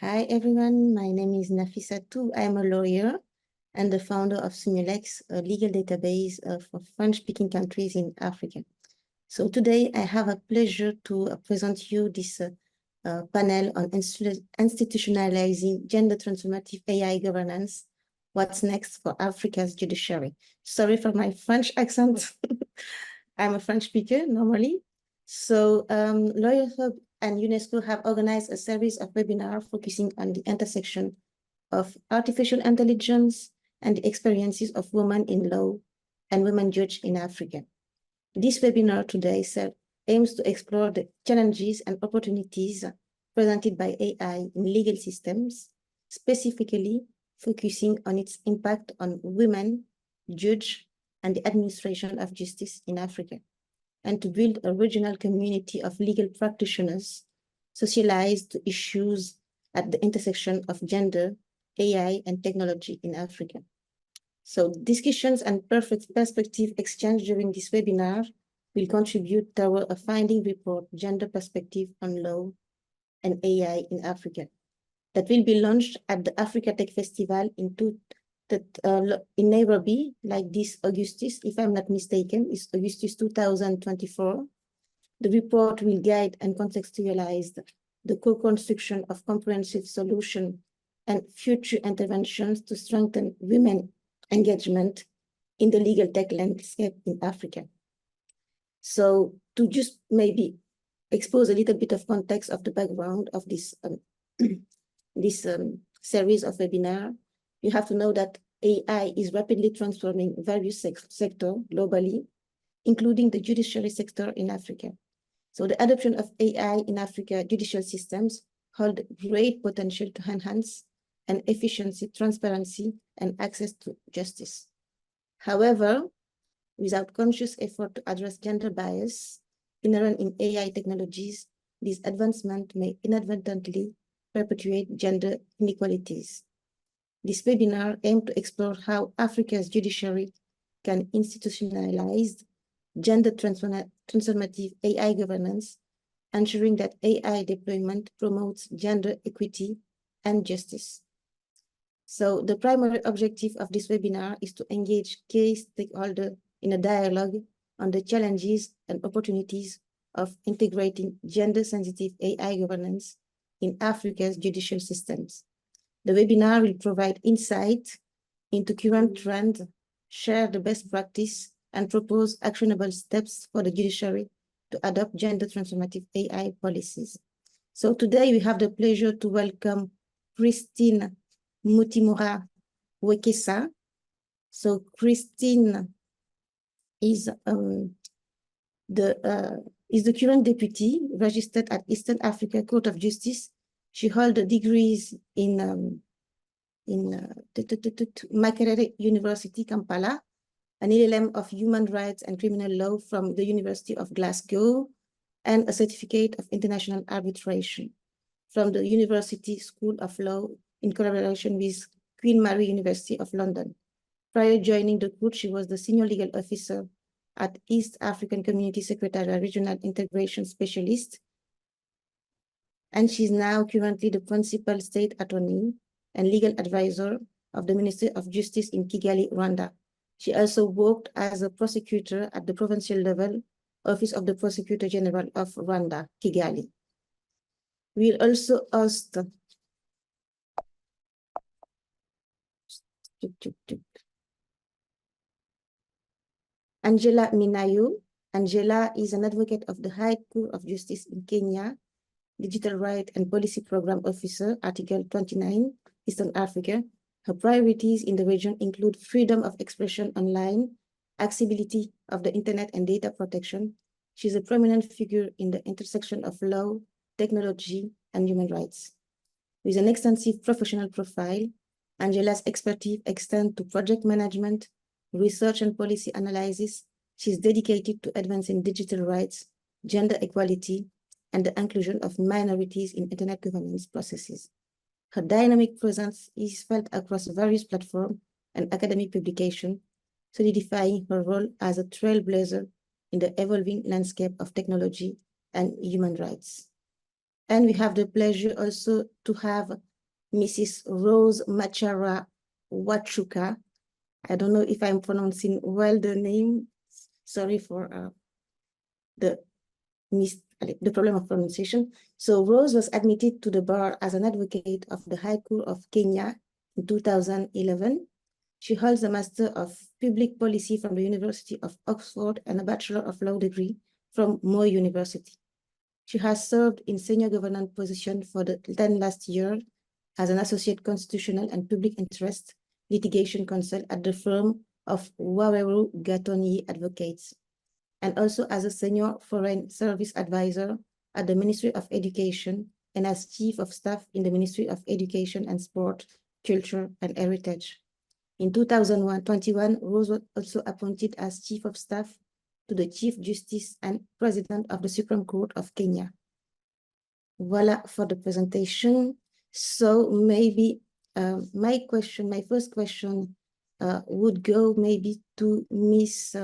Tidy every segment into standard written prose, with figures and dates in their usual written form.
Hi, everyone. My name is Nafissatou. I'm a lawyer and the founder of Simulex, a legal database for French-speaking countries in Africa. So today I have a pleasure to present you this panel on institutionalizing gender-transformative AI governance. What's next for Africa's judiciary? Sorry for my French accent. I'm a French speaker normally. So Lawyer Hub and UNESCO have organized a series of webinars focusing on the intersection of artificial intelligence and the experiences of women in law and women judges in Africa. This webinar today aims to explore the challenges and opportunities presented by AI in legal systems, specifically focusing on its impact on women, judges, and the administration of justice in Africa, and to build a regional community of legal practitioners socialized to issues at the intersection of gender, AI, and technology in Africa. So discussions and perspective exchange during this webinar will contribute toward a finding report, Gender Perspective on Law and AI in Africa, that will be launched at the Africa Tech Festival in Nairobi, like this Augustus, if I'm not mistaken, it's Augustus 2024. The report will guide and contextualize the co-construction of comprehensive solutions and future interventions to strengthen women engagement in the legal tech landscape in Africa. So to just maybe expose a little bit of context of the background of this, series of webinar, you have to know that AI is rapidly transforming various sectors globally, including the judiciary sector in Africa. So the adoption of AI in Africa judicial systems hold great potential to enhance and efficiency, transparency, and access to justice. However, without conscious effort to address gender bias inherent in AI technologies, this advancement may inadvertently perpetuate gender inequalities. This webinar aims to explore how Africa's judiciary can institutionalize gender-transformative AI governance, ensuring that AI deployment promotes gender equity and justice. So the primary objective of this webinar is to engage key stakeholders in a dialogue on the challenges and opportunities of integrating gender-sensitive AI governance in Africa's judicial systems. The webinar will provide insight into current trends, share the best practice, and propose actionable steps for the judiciary to adopt gender-transformative AI policies. So today we have the pleasure to welcome Christine Mutimura Wekesa. So Christine is the current deputy registered at Eastern Africa Court of Justice. She holds degrees in Makerere University, Kampala, an LLM of Human Rights and Criminal Law from the University of Glasgow, and a certificate of international arbitration from the University School of Law in collaboration with Queen Mary University of London. Prior to joining the court, she was the senior legal officer at East African Community Secretariat Regional Integration Specialist, and she's now currently the principal state attorney and legal advisor of the Ministry of Justice in Kigali, Rwanda. She also worked as a prosecutor at the provincial level, Office of the Prosecutor General of Rwanda, Kigali. We'll also host Angela Minayo. Angela is an advocate of the High Court of Justice in Kenya, Digital Right and Policy Program Officer, Article 29, Eastern Africa. Her priorities in the region include freedom of expression online, accessibility of the internet, and data protection. She's a prominent figure in the intersection of law, technology, and human rights. With an extensive professional profile, Angela's expertise extends to project management, research and policy analysis. She's dedicated to advancing digital rights, gender equality, and the inclusion of minorities in internet governance processes. Her dynamic presence is felt across various platforms and academic publications, solidifying her role as a trailblazer in the evolving landscape of technology and human rights. And we have the pleasure also to have Mrs. Rose Machara Wachuka. I don't know if I'm pronouncing well the name. Sorry for the problem of pronunciation. So Rose was admitted to the bar as an advocate of the High Court of Kenya in 2011. She holds a Master of Public Policy from the University of Oxford and a Bachelor of Law degree from Moy University. She has served in senior governance position for the 10 last year as an associate constitutional and public interest litigation counsel at the firm of Waweru Gatoni Advocates, and also as a senior foreign service advisor at the Ministry of Education and as chief of staff in the Ministry of Education and Sport, Culture and Heritage. In 2021, Rose was also appointed as chief of staff to the Chief Justice and President of the Supreme Court of Kenya. Voila for the presentation. So maybe my first question would go maybe to Miss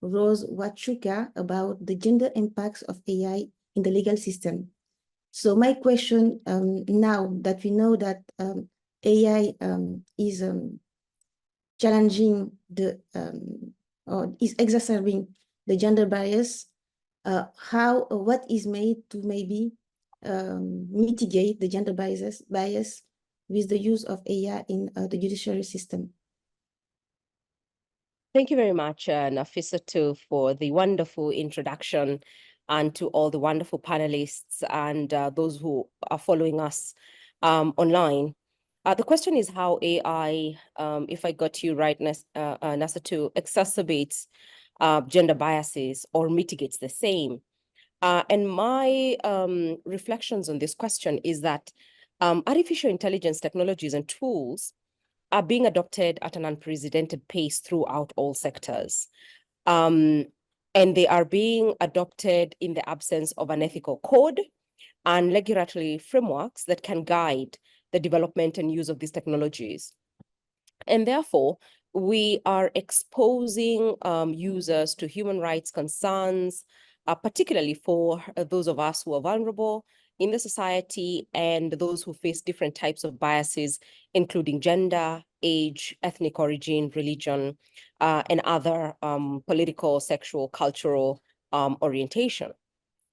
Rose Wachuka about the gender impacts of AI in the legal system. So my question now that we know that AI is challenging the or is exacerbating the gender bias, what is made to maybe mitigate the gender bias with the use of AI in the judiciary system? Thank you very much, Nafisa, for the wonderful introduction, and to all the wonderful panelists and those who are following us online. The question is how AI, if I got you right, Nafisa, exacerbates gender biases or mitigates the same. And my reflections on this question is that artificial intelligence technologies and tools are being adopted at an unprecedented pace throughout all sectors. And they are being adopted in the absence of an ethical code and regulatory frameworks that can guide the development and use of these technologies. And therefore, we are exposing users to human rights concerns, particularly for those of us who are vulnerable in the society and those who face different types of biases, including gender, age, ethnic origin, religion, and other political, sexual, cultural orientation.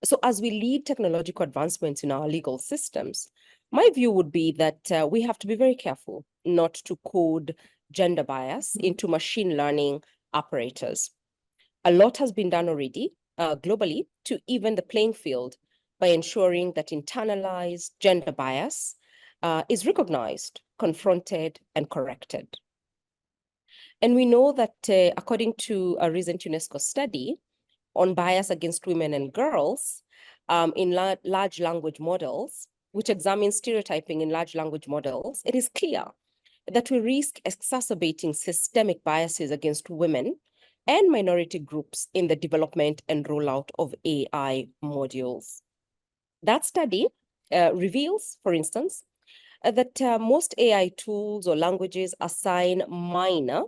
So as we lead technological advancements in our legal systems, my view would be that we have to be very careful not to code gender bias into machine learning operators. A lot has been done already globally to even the playing field by ensuring that internalized gender bias is recognized, confronted, and corrected. And we know that according to a recent UNESCO study on bias against women and girls in large language models, which examines stereotyping in large language models, it is clear that we risk exacerbating systemic biases against women and minority groups in the development and rollout of AI modules. That study reveals, for instance, that most AI tools or languages assign minor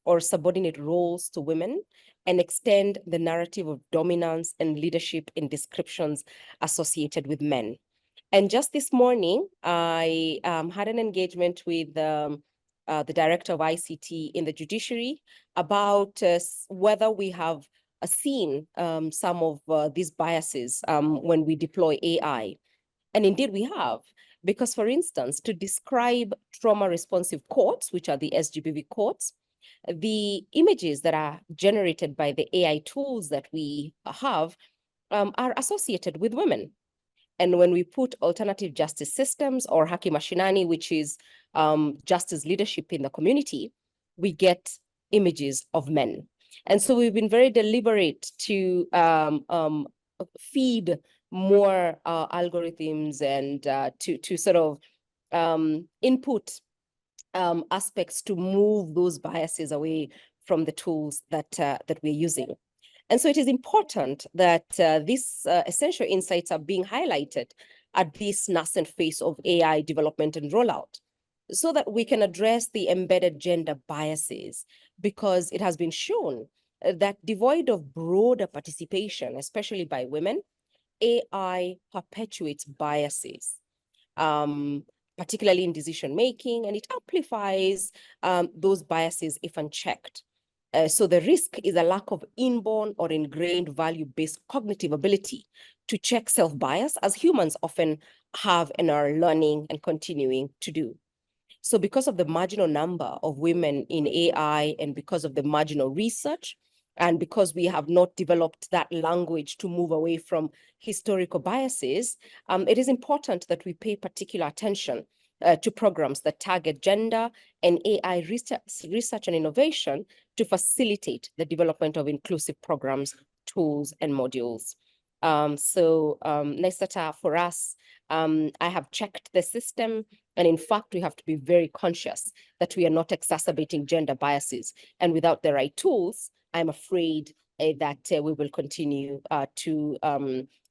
or subordinate roles to women and extend the narrative of dominance and leadership in descriptions associated with men. And just this morning, I had an engagement with the director of ICT in the Judiciary about whether we have seen some of these biases when we deploy AI. And indeed we have, because for instance, to describe trauma-responsive courts, which are the SGBV courts, the images that are generated by the AI tools that we have are associated with women. And when we put alternative justice systems or haki mashinani, which is justice leadership in the community, we get images of men. And so we've been very deliberate to feed more algorithms and to sort of input aspects to move those biases away from the tools that we're using. And so it is important that these essential insights are being highlighted at this nascent phase of AI development and rollout, so that we can address the embedded gender biases, because it has been shown that devoid of broader participation, especially by women, AI perpetuates biases. particularly in decision making, and it amplifies those biases if unchecked. So the risk is a lack of inborn or ingrained value-based cognitive ability to check self-bias, as humans often have and are learning and continuing to do. So because of the marginal number of women in AI and because of the marginal research, and because we have not developed that language to move away from historical biases, it is important that we pay particular attention to programs that target gender and AI research and innovation to facilitate the development of inclusive programs, tools, and modules. Nesata, for us, I have checked the system, and in fact, we have to be very conscious that we are not exacerbating gender biases. And without the right tools, I'm afraid that we will continue to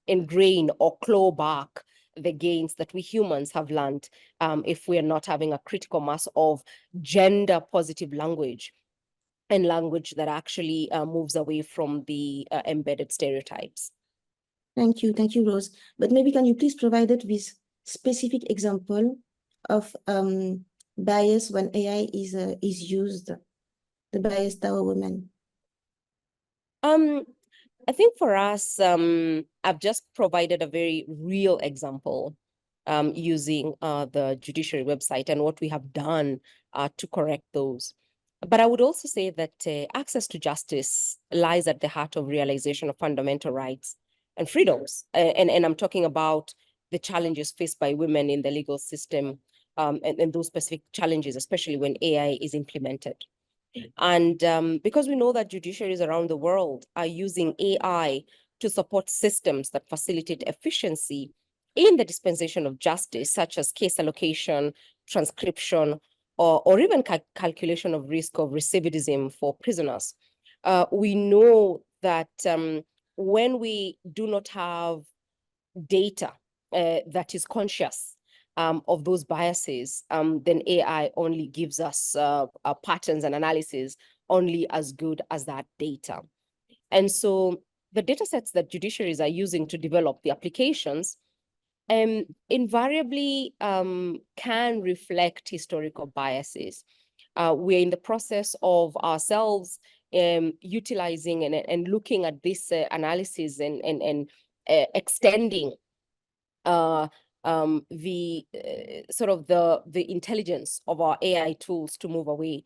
ingrain or claw back the gains that we humans have learned if we are not having a critical mass of gender positive language and language that actually moves away from the embedded stereotypes. Thank you, Rose. But maybe can you please provide it with specific example of bias when AI is used, the bias toward women? I think for us, I've just provided a very real example using the Judiciary website and what we have done to correct those. But I would also say that access to justice lies at the heart of realization of fundamental rights and freedoms. And I'm talking about the challenges faced by women in the legal system and those specific challenges, especially when AI is implemented. And because we know that judiciaries around the world are using AI to support systems that facilitate efficiency in the dispensation of justice, such as case allocation, transcription, or even calculation of risk of recidivism for prisoners. We know that when we do not have data that is conscious of those biases, then AI only gives us patterns and analysis only as good as that data. And so the data sets that judiciaries are using to develop the applications invariably can reflect historical biases. We're in the process of ourselves utilizing and looking at this analysis and extending the sort of the intelligence of our AI tools to move away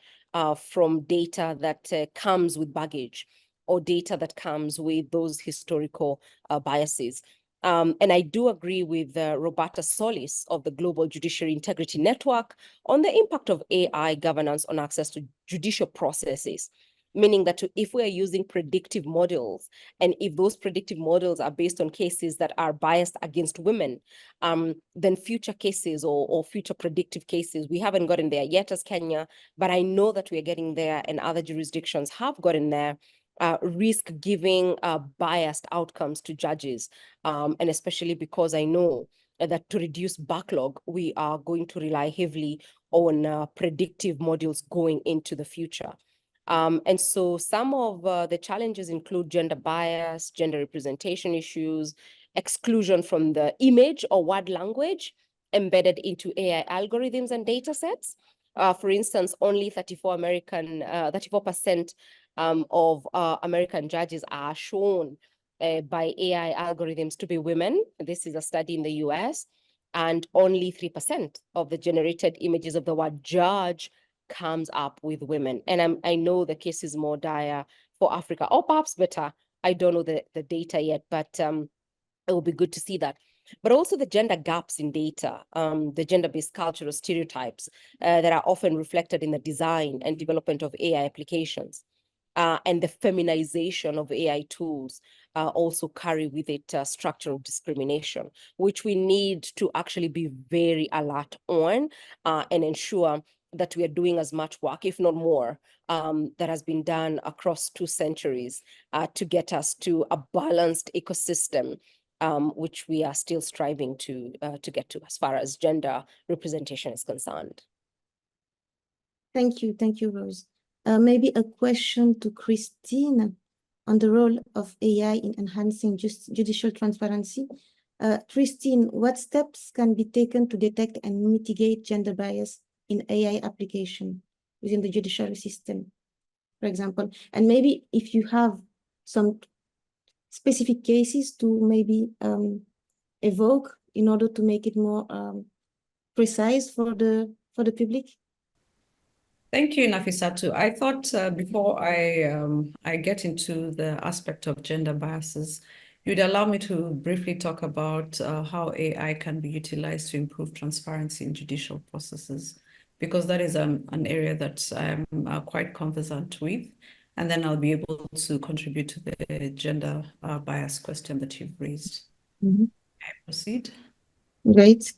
from data that comes with baggage or data that comes with those historical biases. And I do agree with Roberta Solis of the Global Judiciary Integrity Network on the impact of AI governance on access to judicial processes. Meaning that if we are using predictive models, and if those predictive models are based on cases that are biased against women, then future cases or future predictive cases, we haven't gotten there yet as Kenya, but I know that we are getting there and other jurisdictions have gotten there, risk giving biased outcomes to judges. And especially because I know that to reduce backlog, we are going to rely heavily on predictive models going into the future. And so some of the challenges include gender bias, gender representation issues, exclusion from the image or word language embedded into AI algorithms and data sets. For instance, only 34% of American judges are shown by AI algorithms to be women. This is a study in the US. And only 3% of the generated images of the word judge comes up with women. And I know the case is more dire for Africa, or perhaps better. I don't know the data yet, but it will be good to see that. But also the gender gaps in data, the gender-based cultural stereotypes that are often reflected in the design and development of AI applications. And the feminization of AI tools also carry with it structural discrimination, which we need to actually be very alert on and ensure that we are doing as much work, if not more, that has been done across 2 centuries to get us to a balanced ecosystem, which we are still striving to get to as far as gender representation is concerned. Thank you, Rose. Maybe a question to Christine on the role of AI in enhancing judicial transparency. Christine, what steps can be taken to detect and mitigate gender bias in AI application within the judiciary system, for example? And maybe if you have some specific cases to maybe evoke in order to make it more precise for the public. Thank you, Nafisatu. I thought before I get into the aspect of gender biases, you'd allow me to briefly talk about how AI can be utilized to improve transparency in judicial processes, because that is an area that I'm quite conversant with. And then I'll be able to contribute to the gender bias question that you've raised. Mm-hmm. Can I proceed? Great.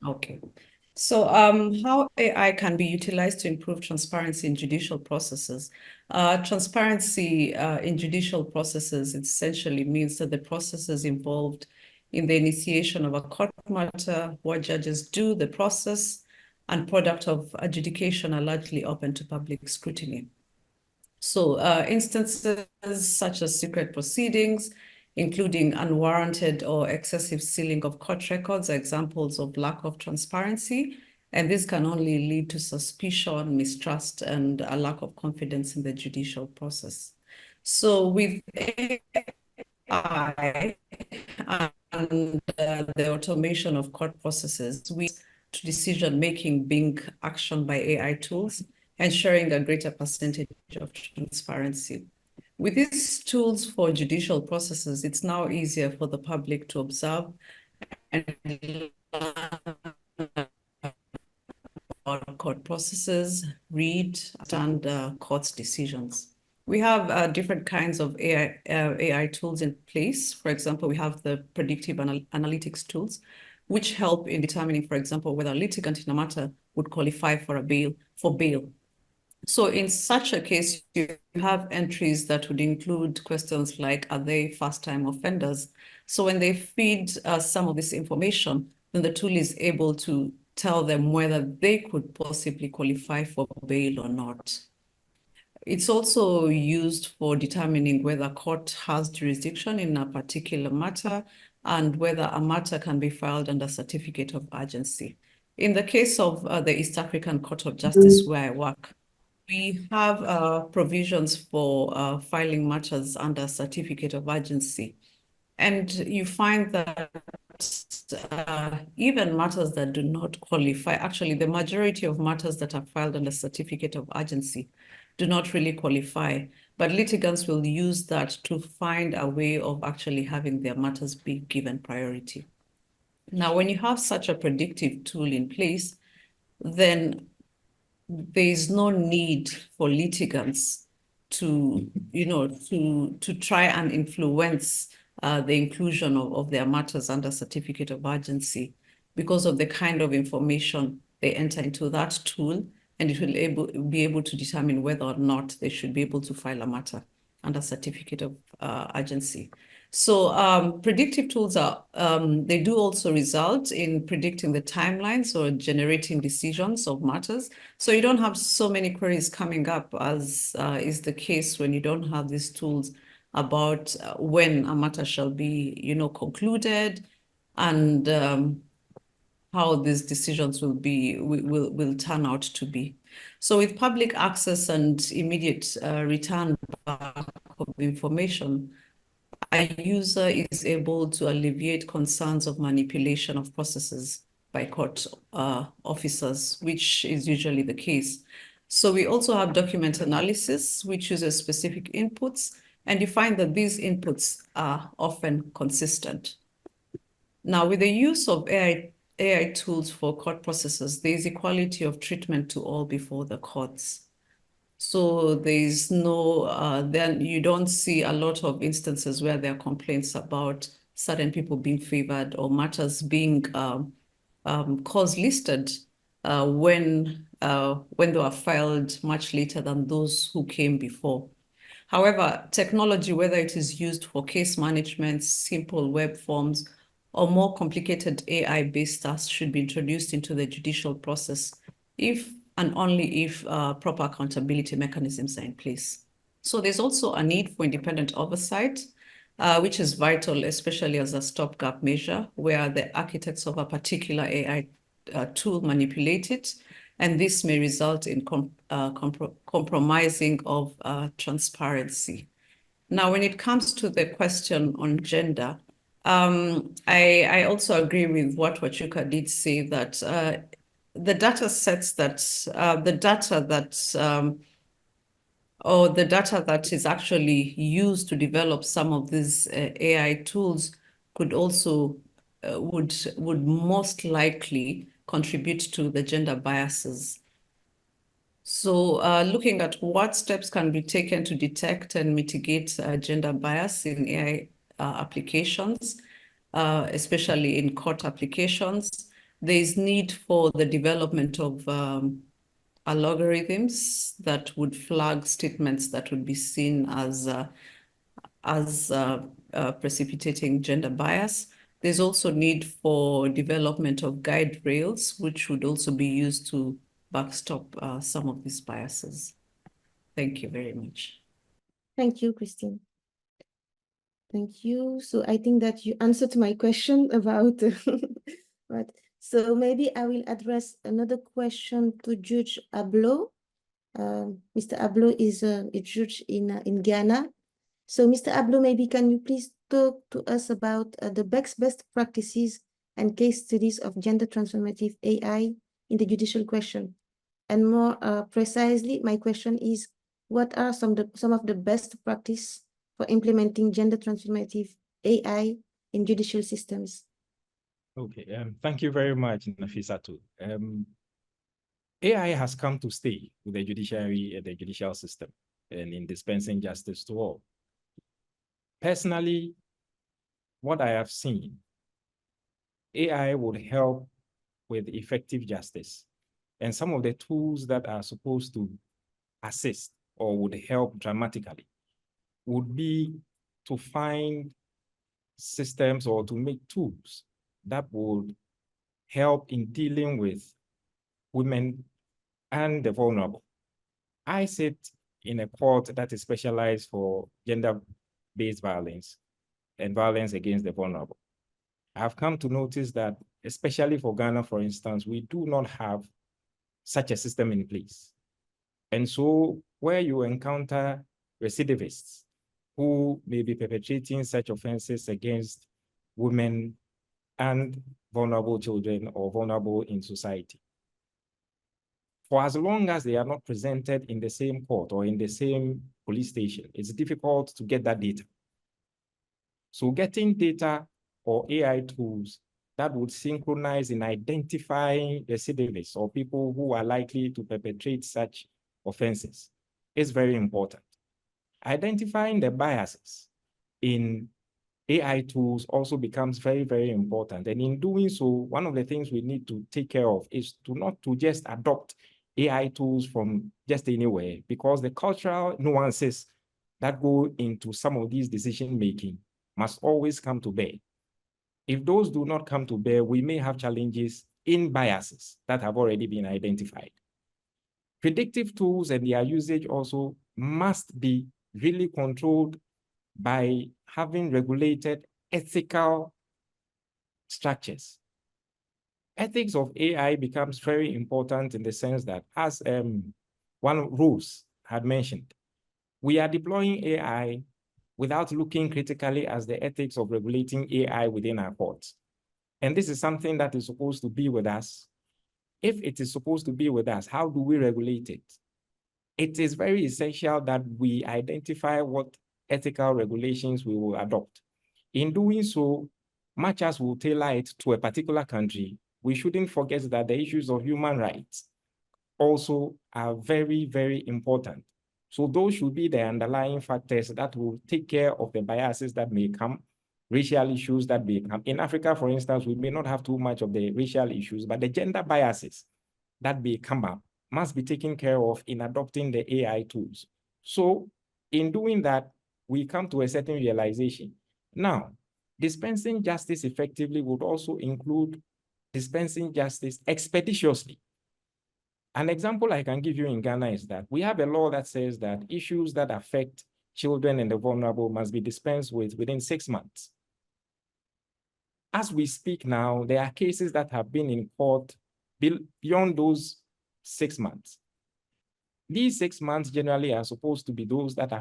Okay. So how AI can be utilized to improve transparency in judicial processes. Transparency in judicial processes essentially means that the processes involved in the initiation of a court matter, what judges do, the process, and product of adjudication are largely open to public scrutiny. So instances such as secret proceedings, including unwarranted or excessive sealing of court records, are examples of lack of transparency. And this can only lead to suspicion, mistrust, and a lack of confidence in the judicial process. So with AI and the automation of court processes, we to decision-making being actioned by AI tools, ensuring a greater percentage of transparency. With these tools for judicial processes, it's now easier for the public to observe and court processes, read, understand court's decisions. We have different kinds of AI tools in place. For example, we have the predictive analytics tools, which help in determining, for example, whether a litigant in a matter would qualify for bail. So in such a case, you have entries that would include questions like, are they first-time offenders? So when they feed some of this information, then the tool is able to tell them whether they could possibly qualify for bail or not. It's also used for determining whether a court has jurisdiction in a particular matter and whether a matter can be filed under certificate of urgency. In the case of the East African Court of Justice, where I work, we have provisions for filing matters under certificate of urgency. And you find that even matters that do not qualify, actually the majority of matters that are filed under certificate of urgency do not really qualify, but litigants will use that to find a way of actually having their matters be given priority. Now, when you have such a predictive tool in place, then there is no need for litigants to, to try and influence the inclusion of their matters under certificate of urgency because of the kind of information they enter into that tool, and it will be able to determine whether or not they should be able to file a matter under certificate of urgency. So predictive tools they do also result in predicting the timelines or generating decisions of matters. So you don't have so many queries coming up as is the case when you don't have these tools about when a matter shall be, concluded and how these decisions will turn out to be. So with public access and immediate return back of information, a user is able to alleviate concerns of manipulation of processes by court officers, which is usually the case. So we also have document analysis, which uses specific inputs, and you find that these inputs are often consistent. Now, with the use of AI tools for court processes, there is equality of treatment to all before the courts. So there's no, then you don't see a lot of instances where there are complaints about certain people being favored or matters being cause listed when they were filed much later than those who came before. However, technology, whether it is used for case management, simple web forms, or more complicated AI-based tasks should be introduced into the judicial process if and only if proper accountability mechanisms are in place. So there's also a need for independent oversight which is vital, especially as a stopgap measure, where the architects of a particular AI tool manipulate it, and this may result in compromising of transparency. Now, when it comes to the question on gender, I also agree with what Wachuka did say, that the data sets that the data that is actually used to develop some of these AI tools could also would most likely contribute to the gender biases. So looking at what steps can be taken to detect and mitigate gender bias in AI applications, especially in court applications, there is need for the development of algorithms that would flag statements that would be seen as precipitating gender bias. There's also need for development of guide rails, which would also be used to backstop some of these biases. Thank you very much. Thank you, Christine. Thank you. So I think that you answered my question about what. So maybe I will address another question to Judge Ablo. Mr. Ablo is a judge in Ghana. So Mr. Ablo, maybe can you please talk to us about the best practices and case studies of gender transformative AI in the judicial question? And more precisely, my question is, what are some of the best practice for implementing gender transformative AI in judicial systems? Okay, thank you very much, Nafisatu. AI has come to stay with the judiciary and the judicial system and in dispensing justice to all. Personally, what I have seen, AI would help with effective justice. And some of the tools that are supposed to assist or would help dramatically would be to find systems or to make tools that would help in dealing with women and the vulnerable. I sit in a court that is specialized for gender-based violence and violence against the vulnerable. I've come to notice that, especially for Ghana, for instance, we do not have such a system in place. And so where you encounter recidivists who may be perpetrating such offenses against women and vulnerable children or vulnerable in society, for as long as they are not presented in the same court or in the same police station, it's difficult to get that data. So getting data or AI tools that would synchronize in identifying recidivists or people who are likely to perpetrate such offenses is very important. Identifying the biases in AI tools also becomes very, very important. And in doing so, one of the things we need to take care of is not to just adopt AI tools from just anywhere, because the cultural nuances that go into some of these decision-making must always come to bear. If those do not come to bear, we may have challenges in biases that have already been identified. Predictive tools and their usage also must be really controlled by having regulated ethical structures. Ethics of AI becomes very important in the sense that, as one Rose had mentioned, we are deploying AI without looking critically at the ethics of regulating AI within our courts. And this is something that is supposed to be with us. If it is supposed to be with us, how do we regulate it? It is very essential that we identify what ethical regulations we will adopt. In doing so, much as we'll tailor it to a particular country, we shouldn't forget that the issues of human rights also are very, very important. So those should be the underlying factors that will take care of the biases that may come, racial issues that may come. In Africa, for instance, we may not have too much of the racial issues, but the gender biases that may come up must be taken care of in adopting the AI tools. So in doing that, we come to a certain realization. Now, dispensing justice effectively would also include dispensing justice expeditiously. An example I can give you in Ghana is that we have a law that says that issues that affect children and the vulnerable must be dispensed with within 6 months. As we speak now, there are cases that have been in court beyond those 6 months. These 6 months generally are supposed to be those that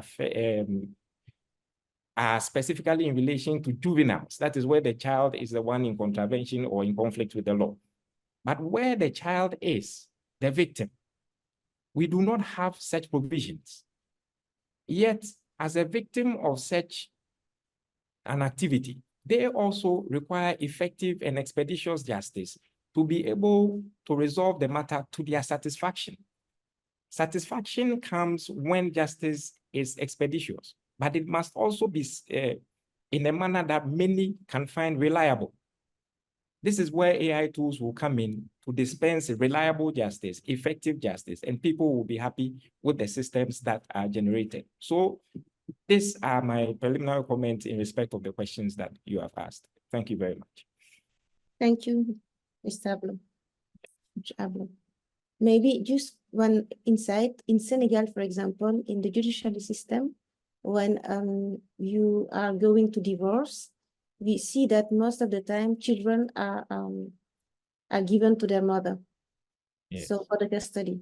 are specifically in relation to juveniles. That is where the child is the one in contravention or in conflict with the law. But where the child is the victim, we do not have such provisions. Yet, as a victim of such an activity, they also require effective and expeditious justice to be able to resolve the matter to their satisfaction. Satisfaction comes when justice is expeditious, but it must also be in a manner that many can find reliable. This is where AI tools will come in to dispense reliable justice, effective justice, and people will be happy with the systems that are generated. So these are my preliminary comments in respect of the questions that you have asked. Thank you very much. Thank you, Mr. Ablo. Maybe just one insight. In Senegal, for example, in the judicial system, when you are going to divorce, we see that most of the time children are given to their mother. Yes. So for the custody.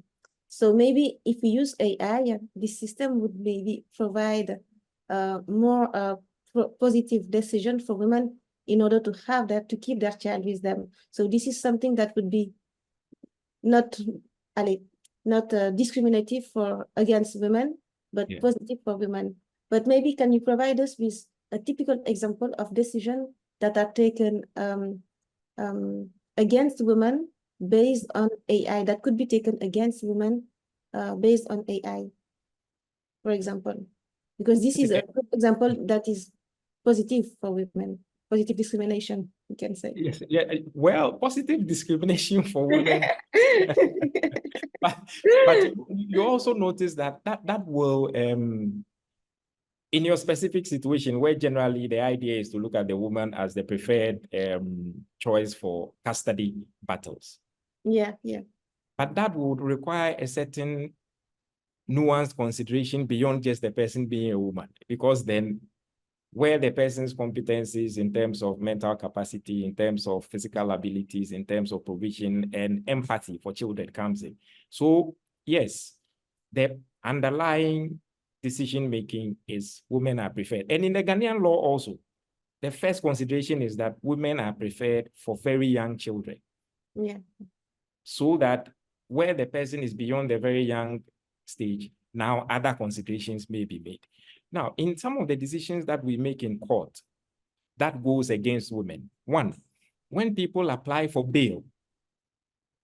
So maybe if we use AI, this system would maybe provide more positive decision for women in order to have that, to keep their child with them. So this is something that would be not discriminative against women, but positive for women. But maybe can you provide us with a typical example of decision that are taken against women based on AI, that could be taken against women based on AI, for example? Because this is a good example that is positive for women, positive discrimination, we can say. Yes, yeah, well, positive discrimination for women. but you also notice that will, in your specific situation, where generally the idea is to look at the woman as the preferred choice for custody battles. Yeah, yeah. But that would require a certain nuanced consideration beyond just the person being a woman, because then where the person's competencies in terms of mental capacity, in terms of physical abilities, in terms of provision and empathy for children comes in. So yes, the underlying decision-making is women are preferred. And in the Ghanaian law also, the first consideration is that women are preferred for very young children. Yeah. So that where the person is beyond the very young stage, now other considerations may be made. Now, in some of the decisions that we make in court, that goes against women. One, when people apply for bail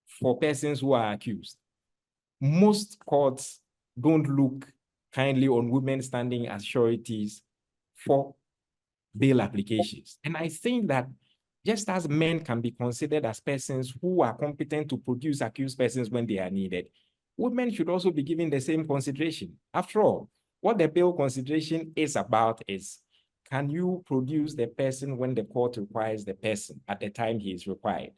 for persons who are accused, most courts don't look kindly on women standing as sureties for bail applications. And I think that just as men can be considered as persons who are competent to produce accused persons when they are needed, women should also be given the same consideration. After all, what the bail consideration is about is, can you produce the person when the court requires the person at the time he is required?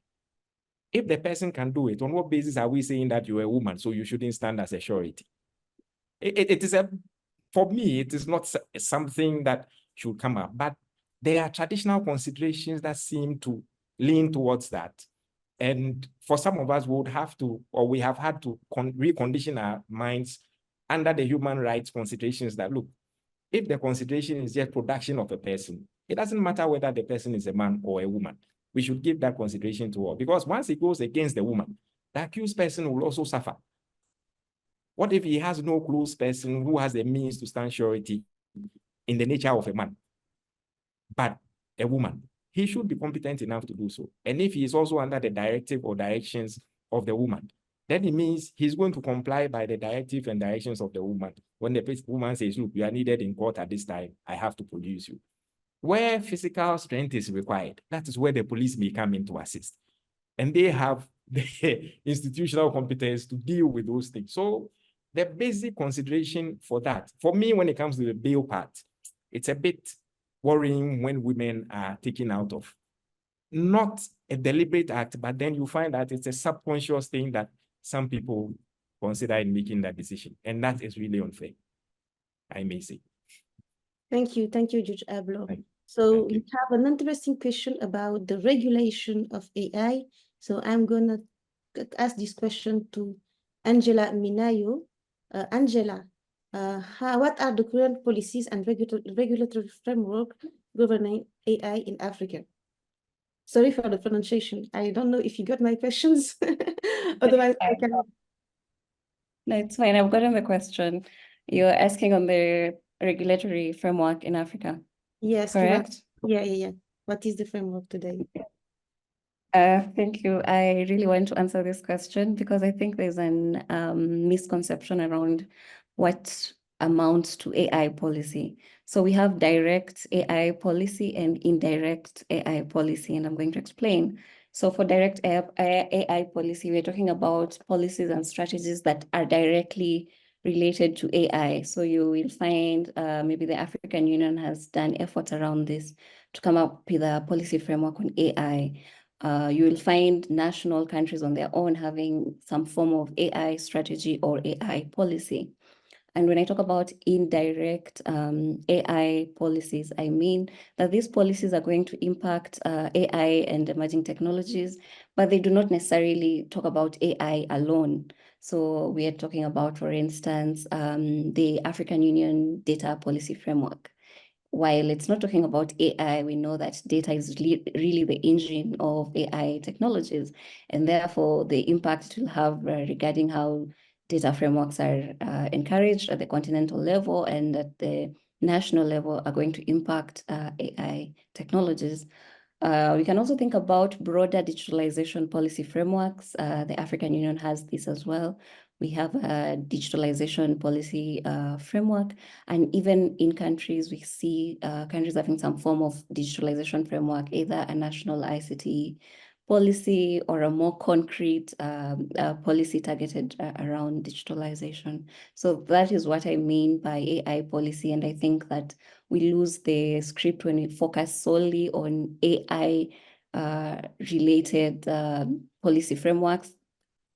If the person can do it, on what basis are we saying that you're a woman, so you shouldn't stand as a surety? For me, it is not something that should come up, but there are traditional considerations that seem to lean towards that. And for some of us, we have had to recondition our minds under the human rights considerations that, look, if the consideration is just production of a person, it doesn't matter whether the person is a man or a woman. We should give that consideration to all, because once it goes against the woman, the accused person will also suffer. What if he has no close person who has the means to stand surety in the nature of a man, but a woman? He should be competent enough to do so. And if he is also under the directive or directions of the woman, then it means he's going to comply by the directive and directions of the woman. When the woman says, look, you are needed in court at this time, I have to produce you. Where physical strength is required, that is where the police may come in to assist. And they have the institutional competence to deal with those things. So the basic consideration for that, for me, when it comes to the bail part, it's a bit worrying when women are taken out of, not a deliberate act, but then you find that it's a subconscious thing that some people consider in making that decision. And that is really unfair, I may say. Thank you, Judge Ablo. Thank So you. we have an interesting question about the regulation of AI. So I'm gonna ask this question to Angela Minayo. Angela, what are the current policies and regulatory framework governing AI in Africa? Sorry for the pronunciation. I don't know if you got my questions. Otherwise, I can. No, it's fine. I've gotten the question. You're asking on the regulatory framework in Africa, Yes, correct? Yeah. What is the framework today? Thank you. I really want to answer this question because I think there's an misconception around what amounts to AI policy. So we have direct AI policy and indirect AI policy, and I'm going to explain. So for direct AI policy, we're talking about policies and strategies that are directly related to AI. So you will find maybe the African Union has done efforts around this to come up with a policy framework on AI. You will find national countries on their own having some form of AI strategy or AI policy. And when I talk about indirect AI policies, I mean that these policies are going to impact AI and emerging technologies, but they do not necessarily talk about AI alone. So we are talking about, for instance, the African Union Data Policy Framework. While it's not talking about AI, we know that data is really the engine of AI technologies, and therefore the impact it will have regarding how data frameworks are encouraged at the continental level and at the national level are going to impact AI technologies. We can also think about broader digitalization policy frameworks. The African Union has this as well. We have a digitalization policy framework, and even in countries, we see countries having some form of digitalization framework, either a national ICT policy or a more concrete policy targeted around digitalization. So that is what I mean by AI policy, and I think that we lose the script when we focus solely on AI related policy frameworks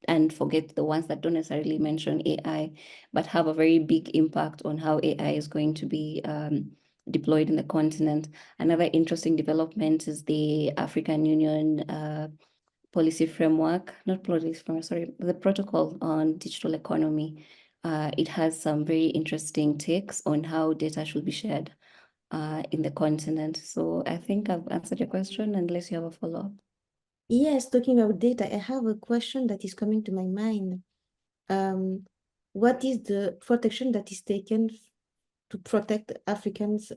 and forget the ones that don't necessarily mention AI, but have a very big impact on how AI is going to be deployed in the continent. Another interesting development is the African Union policy framework, not policy framework, sorry, the protocol on digital economy. It has some very interesting takes on how data should be shared in the continent. So I think I've answered your question unless you have a follow-up. Yes, talking about data, I have a question that is coming to my mind. What is the protection that is taken to protect Africans'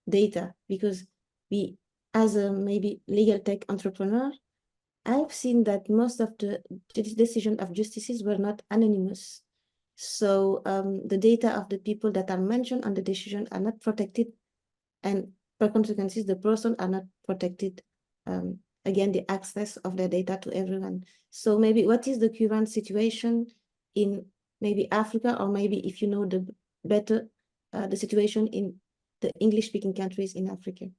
data? Because we, as a maybe legal tech entrepreneur, I've seen that most of the decision of justices were not anonymous. So the data of the people that are mentioned on the decision are not protected, and per consequences, the person are not protected. Again, the access of their data to everyone. So maybe what is the current situation in maybe Africa, or maybe if you know the better, the situation in the English-speaking countries in Africa?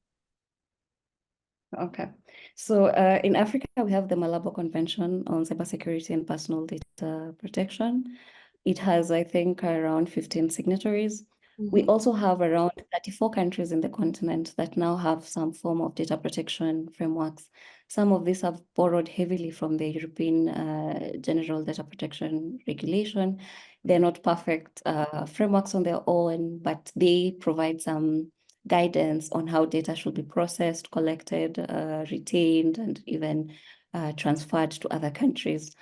Okay, so in Africa, we have the Malabo Convention on Cybersecurity and Personal Data Protection. It has, I think, around 15 signatories. We also have around 34 countries in the continent that now have some form of data protection frameworks. Some of these have borrowed heavily from the European General Data Protection Regulation. They're not perfect frameworks on their own, but they provide some guidance on how data should be processed, collected, retained, and even transferred to other countries.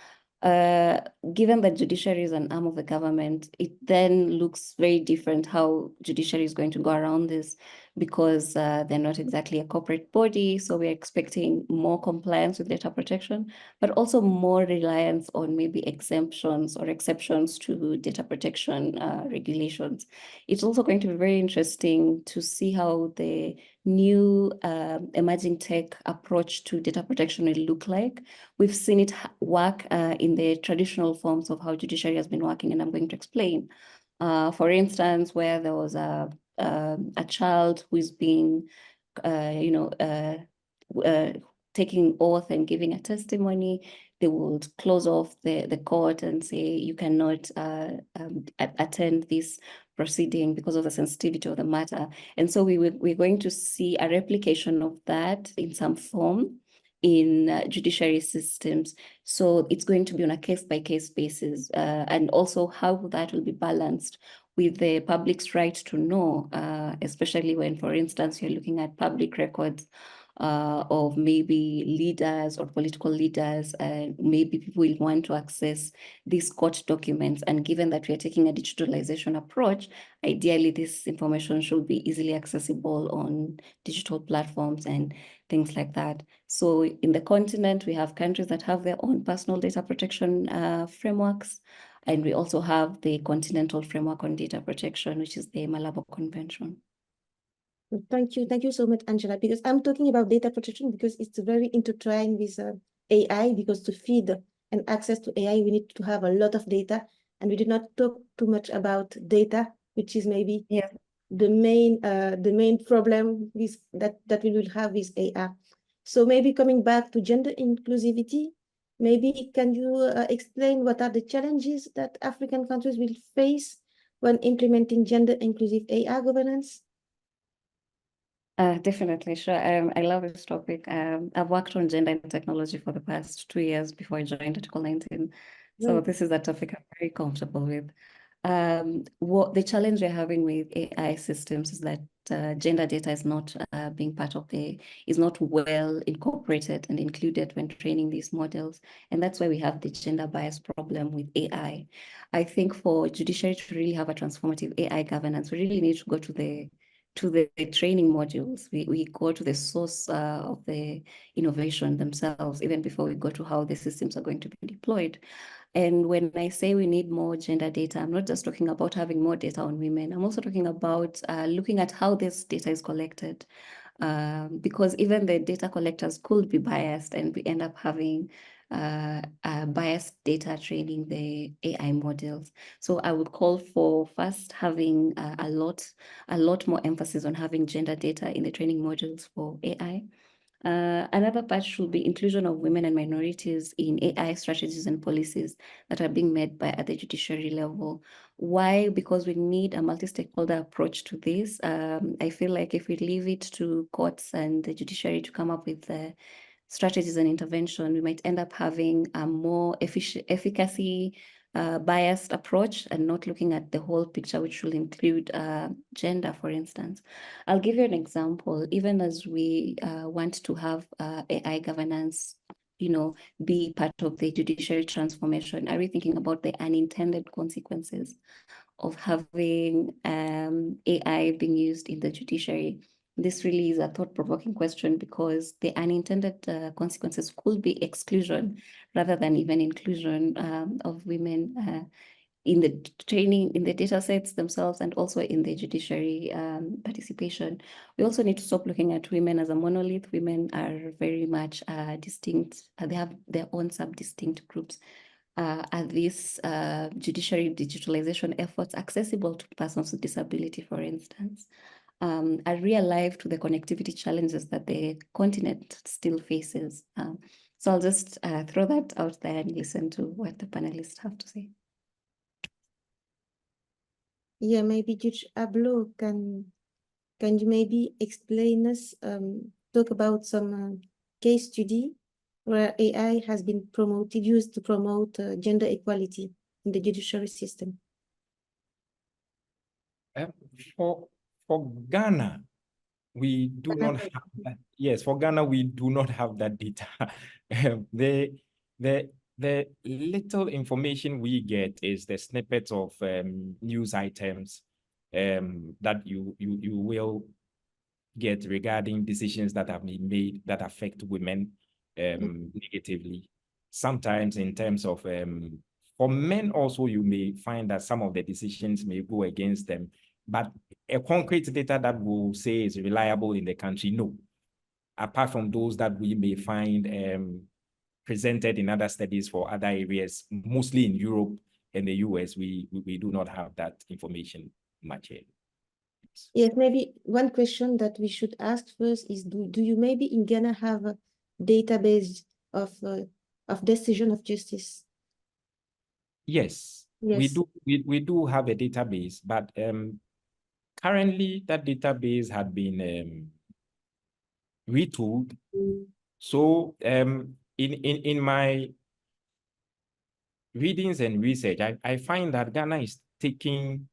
Given that judiciary is an arm of the government, it then looks very different how judiciary is going to go around this, because they're not exactly a corporate body. So we're expecting more compliance with data protection, but also more reliance on maybe exemptions or exceptions to data protection regulations. It's also going to be very interesting to see how the new emerging tech approach to data protection will look like. We've seen it work in the traditional forms of how judiciary has been working, and I'm going to explain. For instance, where there was a child who is being, taking oath and giving a testimony, they would close off the court and say, you cannot attend this proceeding because of the sensitivity of the matter. And so we're going to see a replication of that in some form in judiciary systems. So it's going to be on a case-by-case basis, and also how that will be balanced with the public's right to know, especially when, for instance, you're looking at public records of maybe leaders or political leaders, and maybe people will want to access these court documents. And given that we are taking a digitalization approach, ideally this information should be easily accessible on digital platforms and things like that. So in the continent, we have countries that have their own personal data protection frameworks. And we also have the Continental Framework on Data Protection, which is the Malabo Convention. Thank you so much, Angela, because I'm talking about data protection because it's very intertwined with AI, because to feed and access to AI, we need to have a lot of data, and we did not talk too much about data, which is maybe the main problem with that we will have with AI. So maybe coming back to gender inclusivity, maybe can you explain what are the challenges that African countries will face when implementing gender inclusive AI governance? Definitely, sure. I love this topic. I've worked on gender and technology for the past 2 years before I joined Article 19. So this is a topic I'm very comfortable with. What the challenge we're having with AI systems is that gender data is not being part of is not well incorporated and included when training these models. And that's why we have the gender bias problem with AI. I think for judiciary to really have a transformative AI governance, we really need to go to the training modules. We go to the source of the innovation themselves, even before we go to how the systems are going to be deployed. And when I say we need more gender data, I'm not just talking about having more data on women. I'm also talking about looking at how this data is collected. Because even the data collectors could be biased, and we end up having biased data training the AI models. So I would call for first having a lot more emphasis on having gender data in the training modules for AI. Another part should be inclusion of women and minorities in AI strategies and policies that are being made by at the judiciary level. Why? Because we need a multi-stakeholder approach to this. I feel like if we leave it to courts and the judiciary to come up with strategies and intervention, we might end up having a more efficacy biased approach and not looking at the whole picture, which will include gender, for instance. I'll give you an example. Even as we want to have AI governance, be part of the judiciary transformation, are we thinking about the unintended consequences of having AI being used in the judiciary? This really is a thought-provoking question, because the unintended consequences could be exclusion rather than even inclusion of women in the training, in the data sets themselves, and also in the judiciary participation. We also need to stop looking at women as a monolith. Women are very much distinct. They have their own sub-distinct groups. Are these judiciary digitalization efforts accessible to persons with disability, for instance? Are we alive to the connectivity challenges that the continent still faces? So I'll just throw that out there and listen to what the panelists have to say. Yeah, maybe Judge Ablo, can you maybe explain us, talk about some case study where AI has been used to promote gender equality in the judiciary system? For Ghana, we do not have that. Yes, for Ghana, we do not have that data. The little information we get is the snippets of news items that you will get regarding decisions that have been made that affect women negatively. Sometimes in terms of, for men also, you may find that some of the decisions may go against them, but a concrete data that will say is reliable in the country, no. Apart from those that we may find presented in other studies for other areas, mostly in Europe and the US, we do not have that information much yet. Yes, maybe one question that we should ask first is, do you maybe in Ghana have a database of decision of justice? Yes, Yes. We do have a database, but currently that database had been retooled. So in my readings and research, I find that Ghana is taking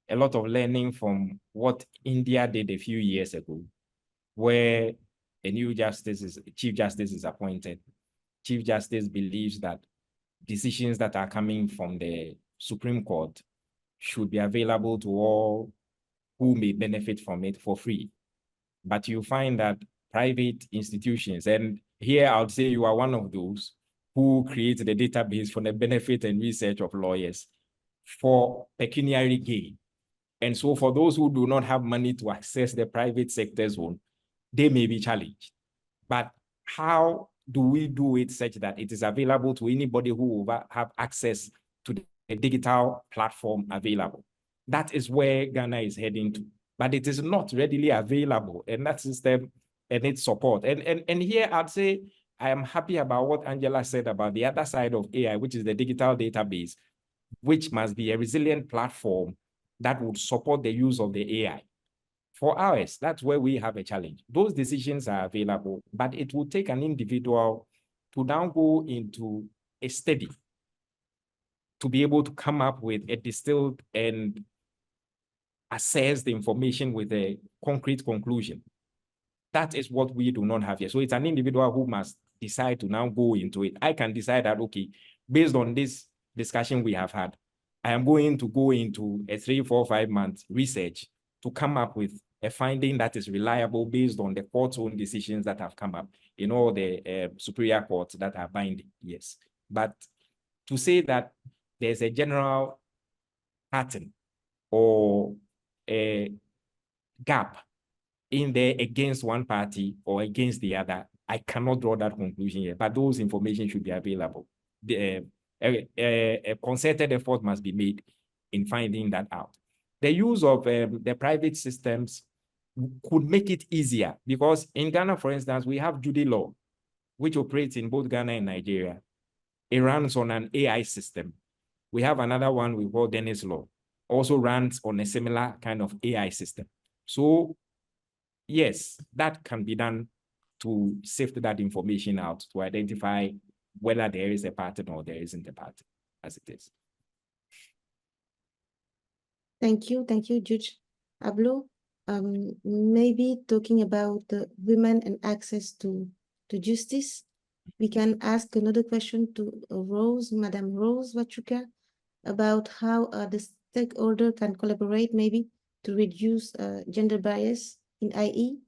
a lot of learning from what India did a few years ago, where a new chief justice is appointed. Chief Justice believes that decisions that are coming from the Supreme Court should be available to all who may benefit from it for free. But you find that private institutions, and here I would say you are one of those who create the database for the benefit and research of lawyers for pecuniary gain. And so for those who do not have money to access the private sector's own, they may be challenged. But how do we do it such that it is available to anybody who will have access to the digital platform available? That is where Ghana is heading to. But it is not readily available, and that system and its support. And here I'd say I am happy about what Angela said about the other side of AI, which is the digital database, which must be a resilient platform that would support the use of the AI. For ours, that's where we have a challenge. Those decisions are available, but it will take an individual to now go into a study to be able to come up with a distilled and assess the information with a concrete conclusion. That is what we do not have here. So it's an individual who must decide to now go into it. I can decide that, okay, based on this discussion we have had, I am going to go into a 3, 4, 5 month research to come up with a finding that is reliable based on the court's own decisions that have come up in all the superior courts that are binding, yes. But to say that there's a general pattern or a gap in there against one party or against the other, I cannot draw that conclusion yet, but those information should be available. A concerted effort must be made in finding that out. The use of the private systems could make it easier because in Ghana, for instance, we have Judy Law, which operates in both Ghana and Nigeria. It runs on an AI system. We have another one we call Dennis Law, also runs on a similar kind of AI system. So yes, that can be done to sift that information out to identify whether there is a pattern or there isn't a pattern as it is. Thank you, Judge Ablo. Maybe talking about women and access to justice, we can ask another question to Rose, Madam Rose Wachuka, about how the stakeholder can collaborate maybe to reduce gender bias in IE.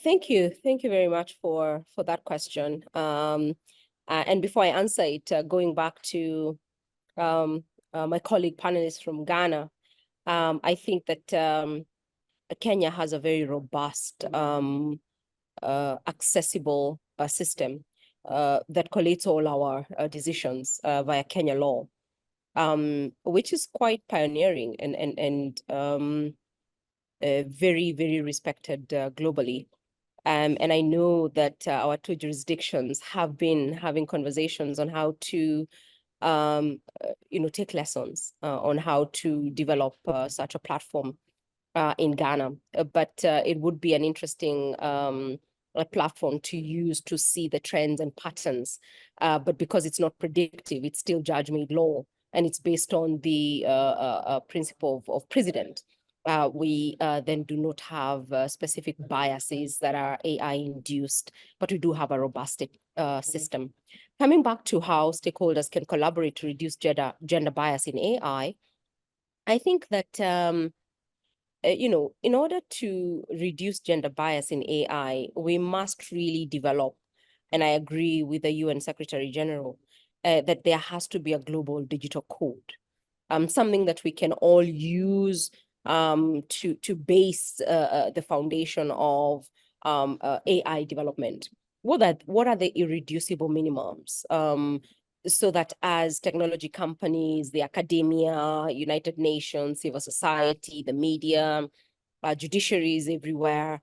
Thank you very much for that question. And before I answer it, going back to my colleague panelists from Ghana, I think that Kenya has a very robust, accessible system that collates all our decisions via Kenya law, which is quite pioneering and very, very respected globally. And I know that our 2 jurisdictions have been having conversations on how to take lessons on how to develop such a platform in Ghana. But it would be an interesting a platform to use to see the trends and patterns. But because it's not predictive, it's still judge-made law, and it's based on the principle of precedent. We then do not have specific biases that are AI-induced, but we do have a robust system. Coming back to how stakeholders can collaborate to reduce gender bias in AI, I think that in order to reduce gender bias in AI, we must really develop, and I agree with the UN Secretary General, that there has to be a global digital code, something that we can all use to base the foundation of AI development. What are the irreducible minimums? So that as technology companies, the academia, United Nations, civil society, the media, judiciaries everywhere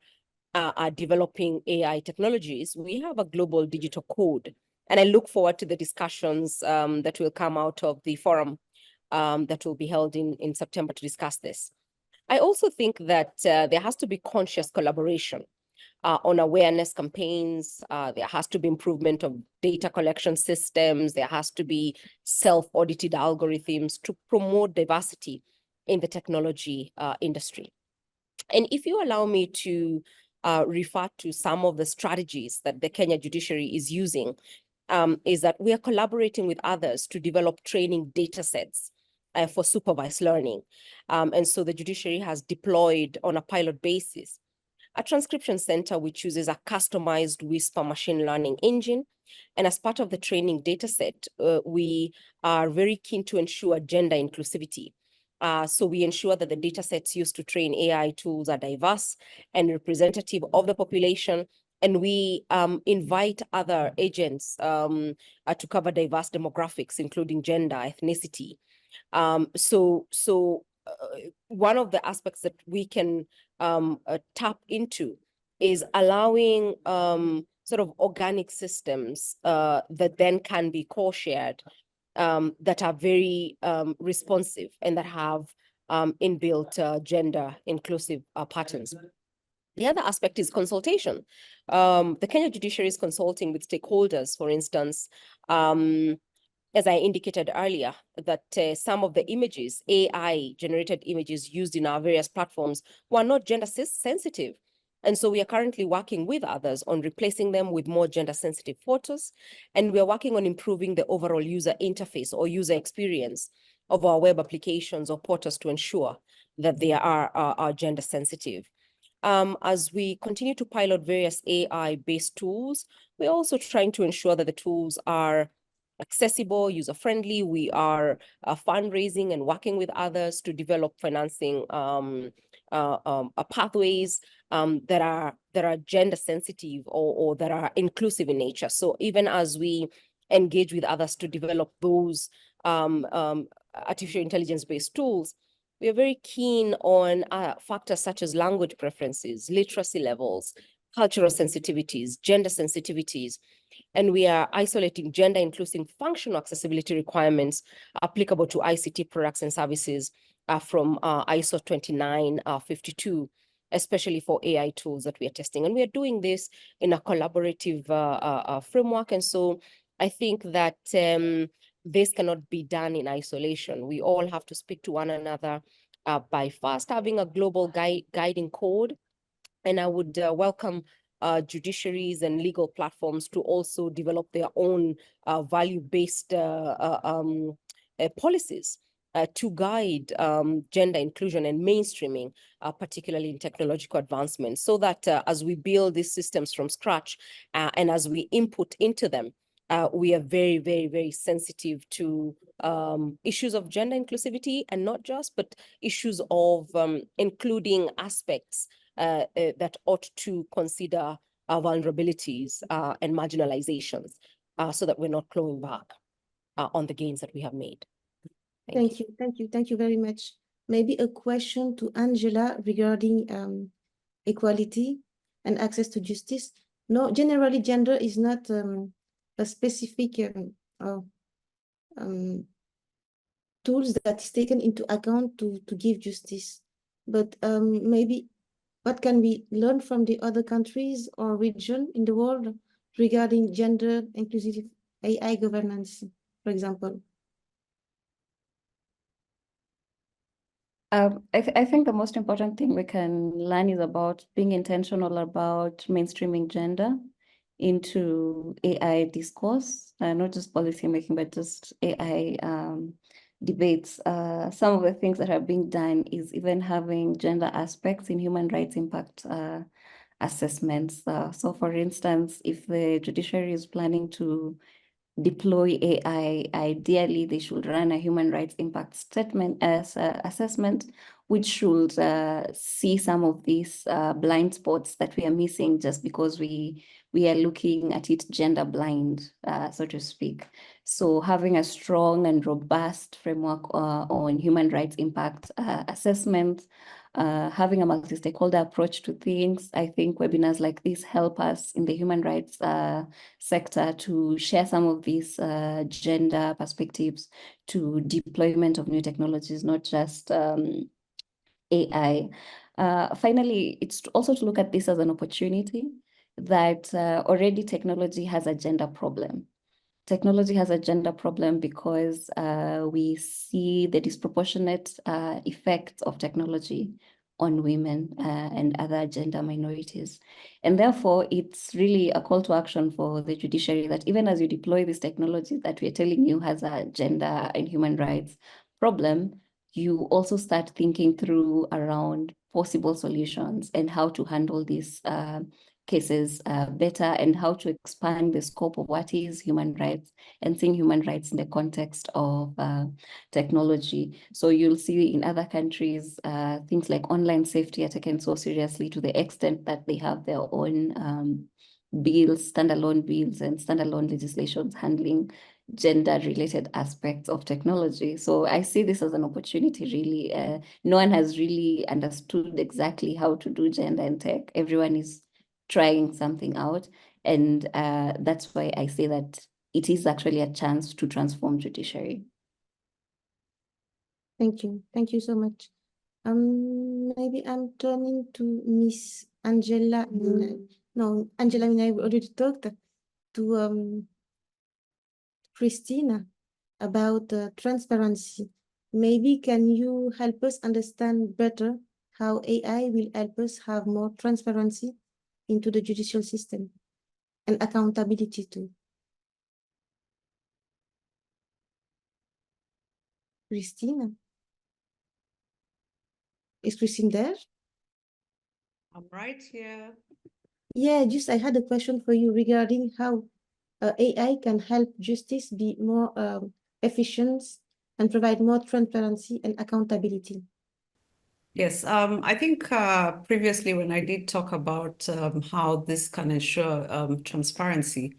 are developing AI technologies, we have a global digital code And I look forward to the discussions that will come out of the forum that will be held in September to discuss this. I also think that there has to be conscious collaboration on awareness campaigns. There has to be improvement of data collection systems. There has to be self-audited algorithms to promote diversity in the technology industry. And if you allow me to refer to some of the strategies that the Kenya Judiciary is using, is that we are collaborating with others to develop training data sets for supervised learning. And so the Judiciary has deployed on a pilot basis a transcription center which uses a customized Whisper machine learning engine. And as part of the training data set, we are very keen to ensure gender inclusivity. So we ensure that the data sets used to train AI tools are diverse and representative of the population. And we invite other agents to cover diverse demographics, including gender, ethnicity. So one of the aspects that we can tap into is allowing sort of organic systems that then can be co-shared, that are very responsive and that have inbuilt gender inclusive patterns. The other aspect is consultation. The Kenya Judiciary is consulting with stakeholders, for instance, as I indicated earlier, that some of the images, AI-generated images used in our various platforms were not gender sensitive. And so we are currently working with others on replacing them with more gender-sensitive photos. And we are working on improving the overall user interface or user experience of our web applications or portals to ensure that they are gender-sensitive. As we continue to pilot various AI-based tools, we're also trying to ensure that the tools are accessible, user-friendly. We are fundraising and working with others to develop financing pathways that are gender sensitive or that are inclusive in nature. So even as we engage with others to develop those artificial intelligence-based tools, we are very keen on factors such as language preferences, literacy levels, cultural sensitivities, gender sensitivities, and we are isolating gender-inclusive functional accessibility requirements applicable to ICT products and services from ISO 2952, especially for AI tools that we are testing. And we are doing this in a collaborative framework. And so I think that this cannot be done in isolation. We all have to speak to one another by first having a global guiding code. And I would welcome judiciaries and legal platforms to also develop their own value-based policies to guide gender inclusion and mainstreaming, particularly in technological advancement, so that as we build these systems from scratch and as we input into them, we are very, very, very sensitive to issues of gender inclusivity, and not just, but issues of including aspects that ought to consider our vulnerabilities and marginalizations so that we're not clawing back on the gains that we have made. Thank you very much. Maybe a question to Angela regarding equality and access to justice. No, generally gender is not a specific tools that is taken into account to give justice, but maybe what can we learn from the other countries or region in the world regarding gender inclusive AI governance, for example? I think the most important thing we can learn is about being intentional about mainstreaming gender into AI discourse, not just policy making, but just AI debates. Some of the things that are being done is even having gender aspects in human rights impact assessments. So for instance, if the judiciary is planning to deploy AI, ideally they should run a human rights impact statement as assessment, which should see some of these blind spots that we are missing just because we are looking at it gender blind, so to speak. So having a strong and robust framework on human rights impact assessment, having a multi-stakeholder approach to things. I think webinars like this help us in the human rights sector to share some of these gender perspectives to deployment of new technologies, not just AI. Finally, it's also to look at this as an opportunity that already technology has a gender problem. Technology has a gender problem because we see the disproportionate effects of technology on women and other gender minorities. And therefore, it's really a call to action for the judiciary that even as you deploy this technology that we're telling you has a gender and human rights problem, you also start thinking through around possible solutions and how to handle these cases better and how to expand the scope of what is human rights and seeing human rights in the context of technology. So you'll see in other countries, things like online safety are taken so seriously to the extent that they have their own bills, standalone bills and standalone legislations handling gender-related aspects of technology. So I see this as an opportunity, really. No one has really understood exactly how to do gender in tech. Everyone is trying something out. And that's why I say that it is actually a chance to transform judiciary. Thank you. Thank you so much. Maybe I'm turning to Miss Angela. No, Angela, I mean, I already talked to Christina about transparency. Maybe can you help us understand better how AI will help us have more transparency into the judicial system and accountability too? Christina? Is Christine there? I'm right here. Yeah, just I had a question for you regarding how AI can help justice be more efficient and provide more transparency and accountability. Yes, I think previously when I did talk about how this can ensure transparency,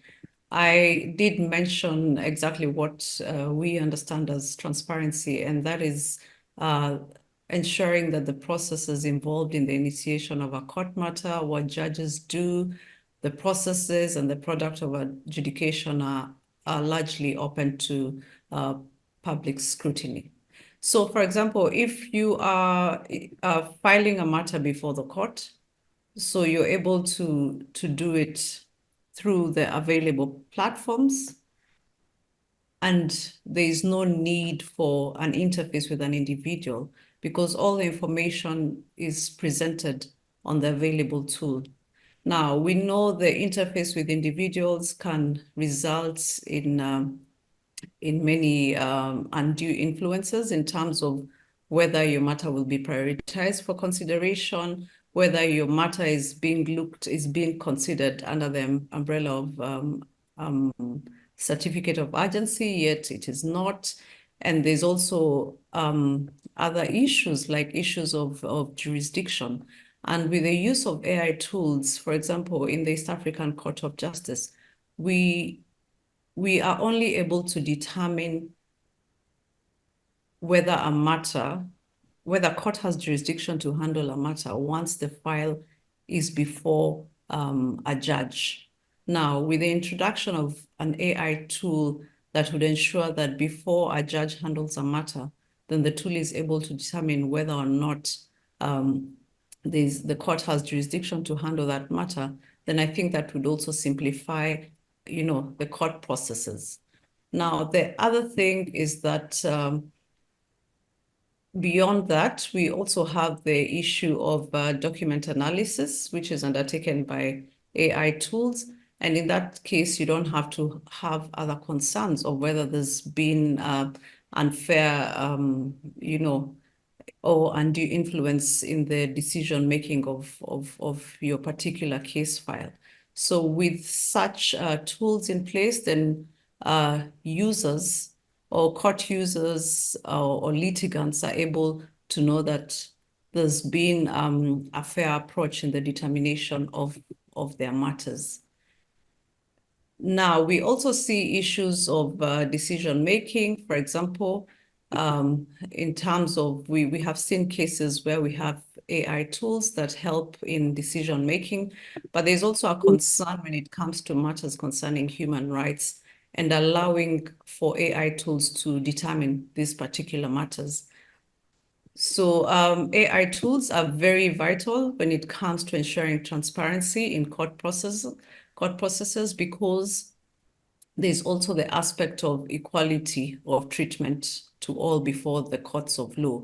I did mention exactly what we understand as transparency, and that is ensuring that the processes involved in the initiation of a court matter, what judges do, the processes and the product of adjudication are largely open to public scrutiny. So, for example, if you are filing a matter before the court, so you're able to do it through the available platforms, and there is no need for an interface with an individual because all the information is presented on the available tool. Now, we know the interface with individuals can result in many undue influences in terms of whether your matter will be prioritized for consideration, whether your matter is being considered under the umbrella of certificate of urgency, yet it is not. And there's also other issues like issues of jurisdiction. And with the use of AI tools, for example, in the East African Court of Justice, we are only able to determine whether court has jurisdiction to handle a matter once the file is before a judge. Now, with the introduction of an AI tool that would ensure that before a judge handles a matter, then the tool is able to determine whether or not the court has jurisdiction to handle that matter, then I think that would also simplify, the court processes. Now, the other thing is that beyond that, we also have the issue of document analysis, which is undertaken by AI tools. And in that case, you don't have to have other concerns of whether there's been unfair, or undue influence in the decision-making of your particular case file. So with such tools in place, then users or court users or litigants are able to know that there's been a fair approach in the determination of their matters. Now, we also see issues of decision-making. For example, in terms of we have seen cases where we have AI tools that help in decision making, but there's also a concern when it comes to matters concerning human rights and allowing for AI tools to determine these particular matters. So AI tools are very vital when it comes to ensuring transparency in court processes, because there's also the aspect of equality of treatment to all before the courts of law.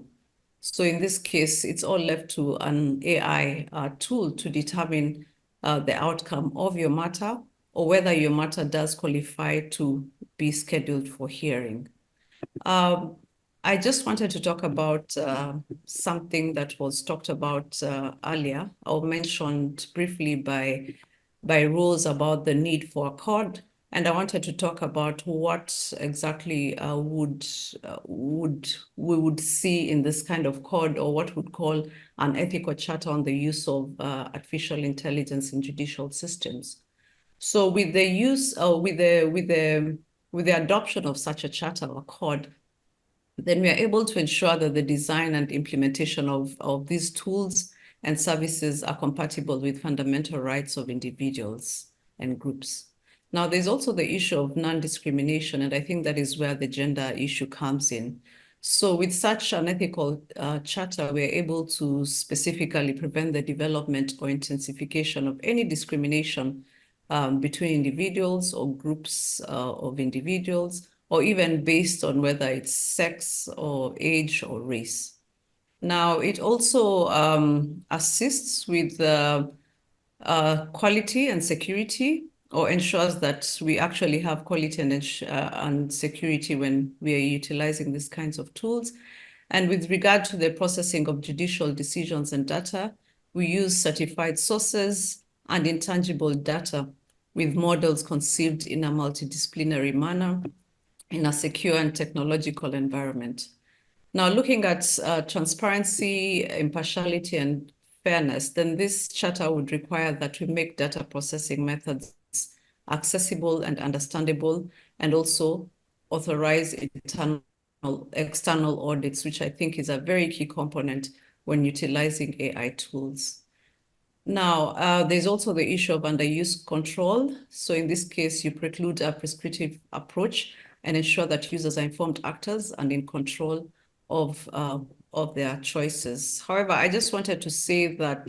So in this case, it's all left to an AI tool to determine the outcome of your matter, or whether your matter does qualify to be scheduled for hearing. I just wanted to talk about something that was talked about earlier, or mentioned briefly by Rose, about the need for a code. And I wanted to talk about what exactly we would see in this kind of code, or what we'd call an ethical charter on the use of artificial intelligence in judicial systems. So with the use, with the adoption of such a charter or code, then we are able to ensure that the design and implementation of these tools and services are compatible with fundamental rights of individuals and groups. Now, there's also the issue of non-discrimination, and I think that is where the gender issue comes in. So with such an ethical charter, we're able to specifically prevent the development or intensification of any discrimination between individuals or groups of individuals, or even based on whether it's sex or age or race. Now, it also assists with quality and security, or ensures that we actually have quality and security when we are utilizing these kinds of tools. And with regard to the processing of judicial decisions and data, we use certified sources and intangible data with models conceived in a multidisciplinary manner in a secure and technological environment. Now, looking at transparency, impartiality, and fairness, then this charter would require that we make data processing methods accessible and understandable, and also authorize external audits, which I think is a very key component when utilizing AI tools. Now, there's also the issue of underuse control. So in this case, you preclude a prescriptive approach and ensure that users are informed actors and in control of their choices. However, I just wanted to say that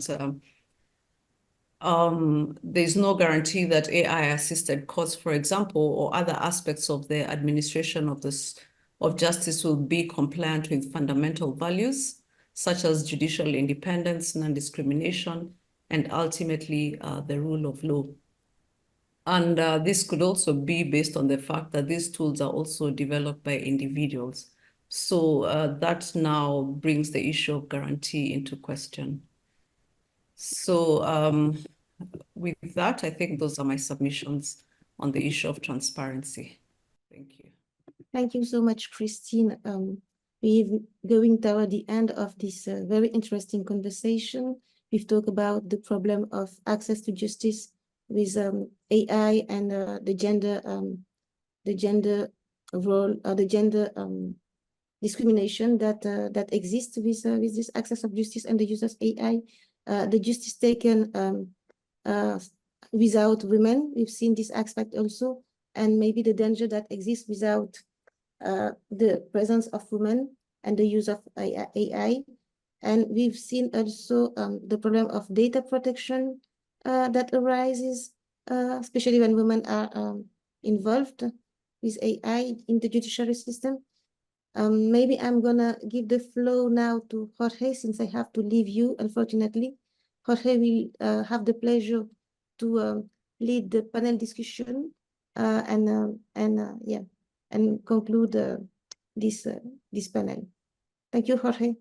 there's no guarantee that AI-assisted courts, for example, or other aspects of the administration of justice will be compliant with fundamental values, such as judicial independence, non-discrimination, and ultimately the rule of law. And this could also be based on the fact that these tools are also developed by individuals. So that now brings the issue of guarantee into question. So with that, I think those are my submissions on the issue of transparency. Thank you. Thank you so much, Christine. We're going toward the end of this very interesting conversation. We've talked about the problem of access to justice with AI and the gender role, the gender discrimination that exists with this access of justice and the use of AI. The justice taken without women, we've seen this aspect also, and maybe the danger that exists without the presence of women and the use of AI. And we've seen also the problem of data protection that arises, especially when women are involved with AI in the judiciary system. Maybe I'm gonna give the floor now to Jorge, since I have to leave you, unfortunately. Jorge will have the pleasure to lead the panel discussion and conclude this panel. Thank you, Jorge.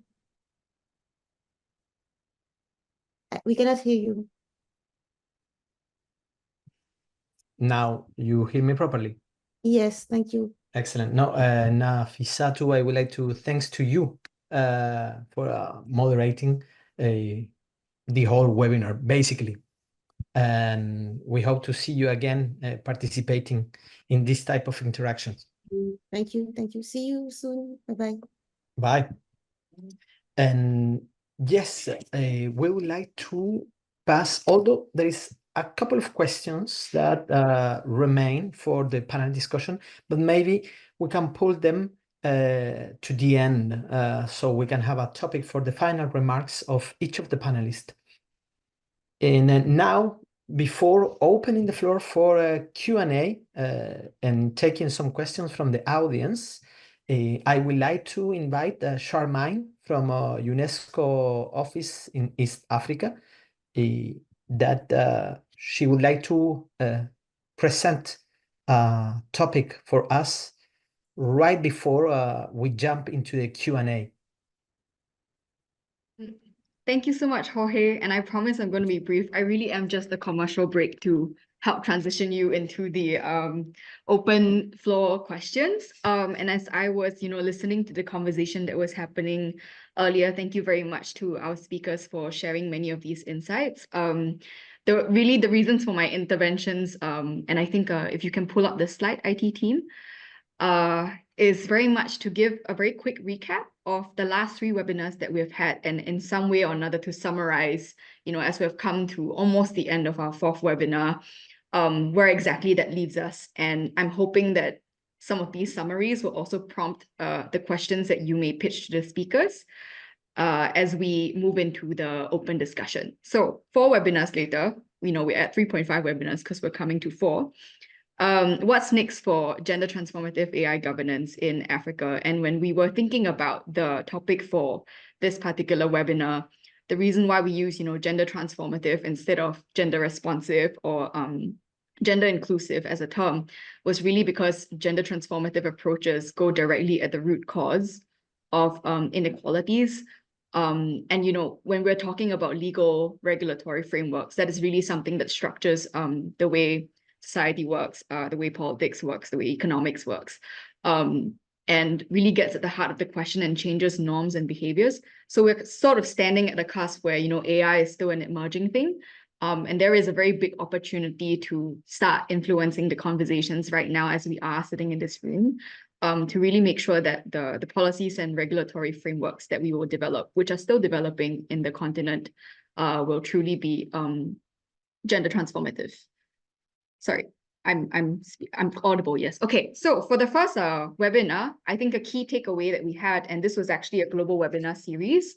We cannot hear you. Now you hear me properly? Yes, thank you. Excellent. No, Nafisatu, I would like to thanks to you for moderating the whole webinar, basically. And we hope to see you again participating in this type of interactions. Thank you. Thank you. See you soon. Bye-bye. Bye. And yes, we would like to pass, although there is a couple of questions that remain for the panel discussion, but maybe we can pull them to the end so we can have a topic for the final remarks of each of the panelists. And now, before opening the floor for a Q&A and taking some questions from the audience, I would like to invite Charmaine from UNESCO office in East Africa that she would like to present a topic for us right before we jump into the Q&A. Thank you so much, Jorge. And I promise I'm going to be brief. I really am just a commercial break to help transition you into the open floor questions. And as I was, listening to the conversation that was happening earlier, thank you very much to our speakers for sharing many of these insights. The reasons for my interventions, and I think if you can pull up the slide, IT team, is very much to give a very quick recap of the last 3 webinars that we've had, and in some way or another to summarize, as we've come to almost the end of our 4th webinar, where exactly that leaves us. And I'm hoping that some of these summaries will also prompt the questions that you may pitch to the speakers as we move into the open discussion. So 4 webinars later, we're at 3.5 webinars because we're coming to 4. What's next for gender transformative AI governance in Africa? And when we were thinking about the topic for this particular webinar, the reason why we use, gender transformative instead of gender responsive or gender inclusive as a term was really because gender transformative approaches go directly at the root cause of inequalities. And, when we're talking about legal regulatory frameworks, that is really something that structures the way society works, the way politics works, the way economics works, and really gets at the heart of the question and changes norms and behaviors. So we're sort of standing at the cusp where, AI is still an emerging thing. And there is a very big opportunity to start influencing the conversations right now as we are sitting in this room, to really make sure that the policies and regulatory frameworks that we will develop, which are still developing in the continent, will truly be gender transformative. Sorry, I'm audible, yes. Okay, so for the first webinar, I think a key takeaway that we had, and this was actually a global webinar series,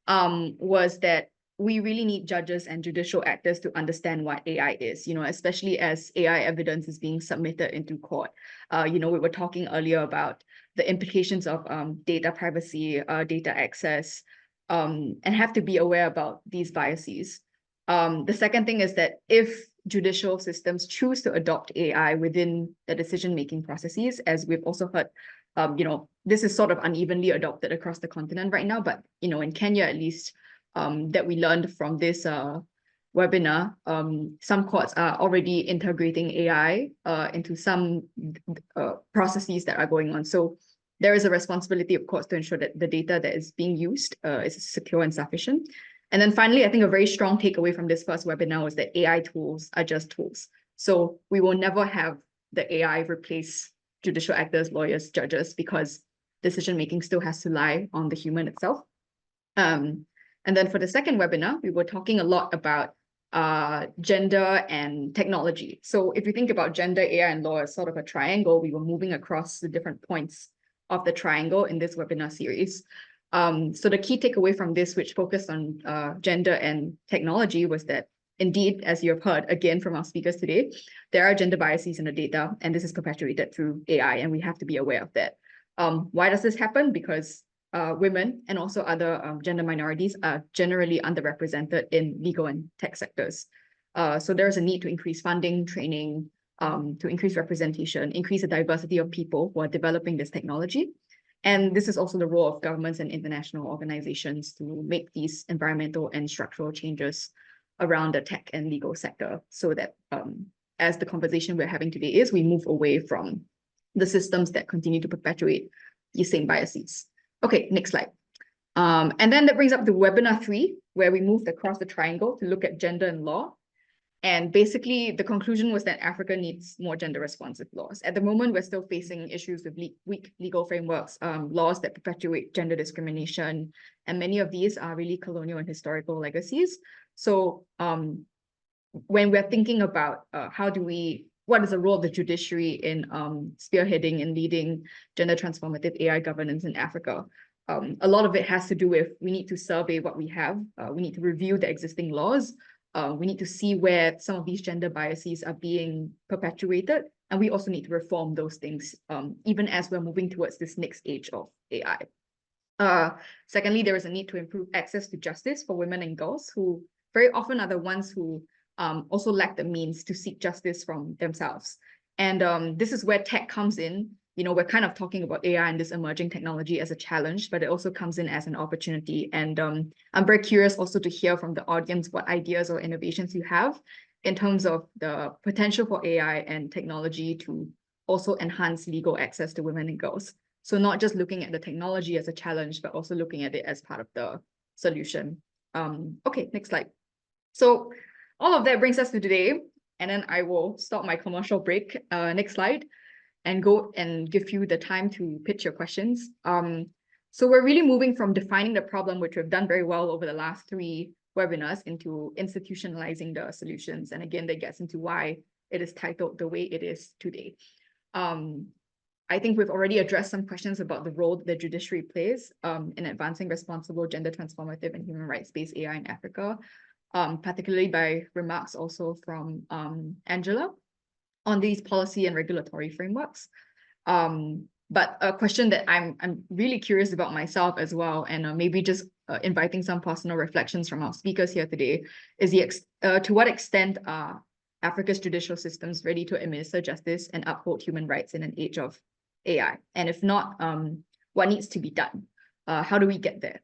was that we really need judges and judicial actors to understand what AI is, especially as AI evidence is being submitted into court. We were talking earlier about the implications of data privacy, data access, and have to be aware about these biases. The second thing is that if judicial systems choose to adopt AI within the decision-making processes, as we've also heard, this is sort of unevenly adopted across the continent right now, but, in Kenya at least, that we learned from this webinar, some courts are already integrating AI into some processes that are going on. So there is a responsibility of courts to ensure that the data that is being used is secure and sufficient. And then finally, I think a very strong takeaway from this first webinar was that AI tools are just tools. So we will never have the AI replace judicial actors, lawyers, judges, because decision-making still has to lie on the human itself. And then for the second webinar, we were talking a lot about gender and technology. So if you think about gender, AI, and law as sort of a triangle, we were moving across the different points of the triangle in this webinar series. So the key takeaway from this, which focused on gender and technology, was that indeed, as you have heard again from our speakers today, there are gender biases in the data, and this is perpetuated through AI, and we have to be aware of that. Why does this happen? Because women and also other gender minorities are generally underrepresented in legal and tech sectors. So there's a need to increase funding, training, to increase representation, increase the diversity of people who are developing this technology. And this is also the role of governments and international organizations to make these environmental and structural changes around the tech and legal sector, so that as the conversation we're having today is, we move away from the systems that continue to perpetuate these same biases. Okay, next slide. And then that brings up the webinar 3, where we moved across the triangle to look at gender and law. And basically, the conclusion was that Africa needs more gender-responsive laws. At the moment, we're still facing issues with weak legal frameworks, laws that perpetuate gender discrimination, and many of these are really colonial and historical legacies. So when we're thinking about what is the role of the judiciary in spearheading and leading gender-transformative AI governance in Africa, a lot of it has to do with, we need to survey what we have, we need to review the existing laws, we need to see where some of these gender biases are being perpetuated, and we also need to reform those things, even as we're moving towards this next age of AI. Secondly, there is a need to improve access to justice for women and girls who very often are the ones who also lack the means to seek justice from themselves. And this is where tech comes in. We're kind of talking about AI and this emerging technology as a challenge, but it also comes in as an opportunity. And I'm very curious also to hear from the audience what ideas or innovations you have in terms of the potential for AI and technology to also enhance legal access to women and girls. So not just looking at the technology as a challenge, but also looking at it as part of the solution. Okay, next slide. So all of that brings us to today, and then I will stop my commercial break, next slide, and go and give you the time to pitch your questions. So we're really moving from defining the problem, which we've done very well over the last 3 webinars, into institutionalizing the solutions. And again, that gets into why it is titled the way it is today. I think we've already addressed some questions about the role the judiciary plays in advancing responsible, gender-transformative, and human rights-based AI in Africa, particularly by remarks also from Angela on these policy and regulatory frameworks. But a question that I'm really curious about myself as well, and maybe just inviting some personal reflections from our speakers here today, is to what extent are Africa's judicial systems ready to administer justice and uphold human rights in an age of AI? And if not, what needs to be done? How do we get there?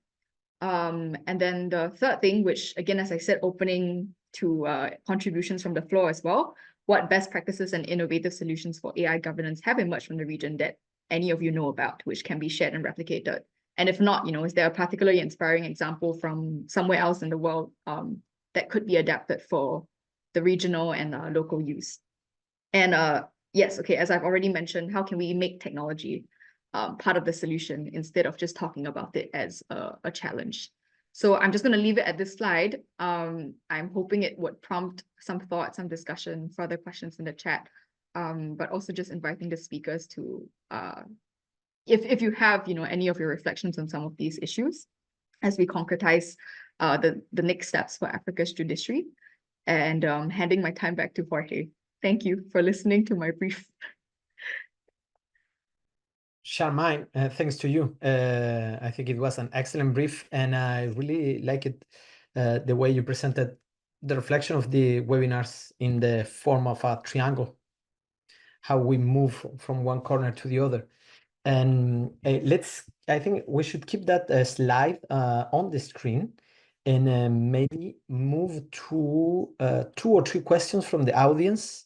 And then the third thing, which again, as I said, opening to contributions from the floor as well, what best practices and innovative solutions for AI governance have emerged from the region that any of you know about, which can be shared and replicated? And if not, is there a particularly inspiring example from somewhere else in the world that could be adapted for the regional and local use? And yes, okay, as I've already mentioned, how can we make technology part of the solution instead of just talking about it as a challenge? So I'm just going to leave it at this slide. I'm hoping it would prompt some thought, some discussion, further questions in the chat, but also just inviting the speakers to, if you have, any of your reflections on some of these issues as we concretize the next steps for Africa's judiciary. And handing my time back to Jorge. Thank you for listening to my brief. Charmaine, thanks to you. I think it was an excellent brief, and I really like it, the way you presented the reflection of the webinars in the form of a triangle, how we move from one corner to the other. And I think we should keep that slide on the screen, and maybe move to 2 or 3 questions from the audience,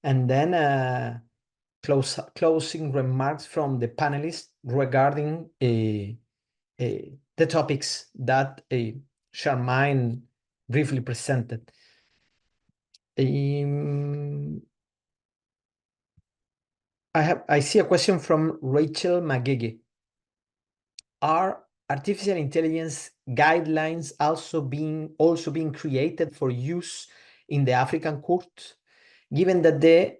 and then closing remarks from the panelists regarding the topics that Charmaine briefly presented. I see a question from Rachel Magege. Are artificial intelligence guidelines also being created for use in the African court, given that the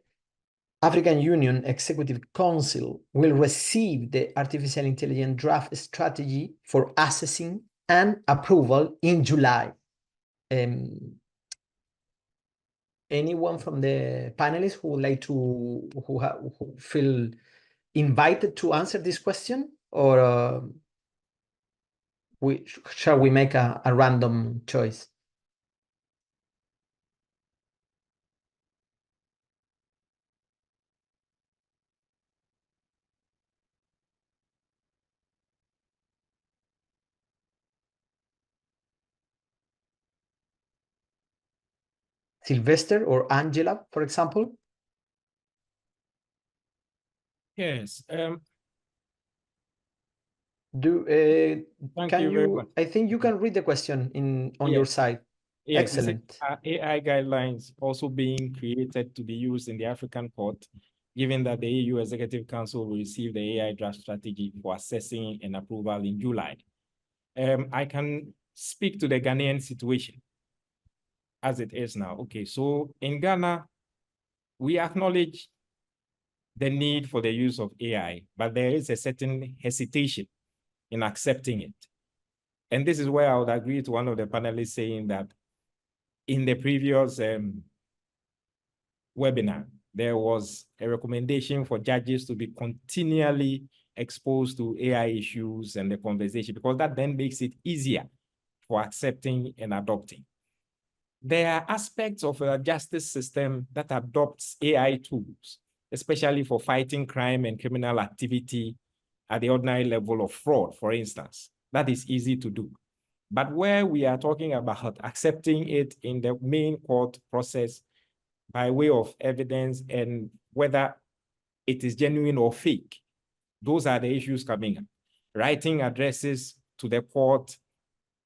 African Union Executive Council will receive the artificial intelligence draft strategy for assessing and approval in July? Anyone from the panelists who would like who feel invited to answer this question, or shall we make a random choice? Sylvester or Angela, for example? Yes. Can Thank you very you? much. I think you can read the question on your side. Yes, Excellent. AI guidelines also being created to be used in the African court, given that the EU Executive Council will receive the AI draft strategy for assessing and approval in July. I can speak to the Ghanaian situation as it is now. Okay, so in Ghana, we acknowledge the need for the use of AI, but there is a certain hesitation in accepting it. And this is where I would agree to one of the panelists saying that in the previous webinar, there was a recommendation for judges to be continually exposed to AI issues and the conversation, because that then makes it easier for accepting and adopting. There are aspects of a justice system that adopts AI tools, especially for fighting crime and criminal activity at the ordinary level of fraud, for instance. That is easy to do. But where we are talking about accepting it in the main court process by way of evidence and whether it is genuine or fake, those are the issues coming up. Writing addresses to the court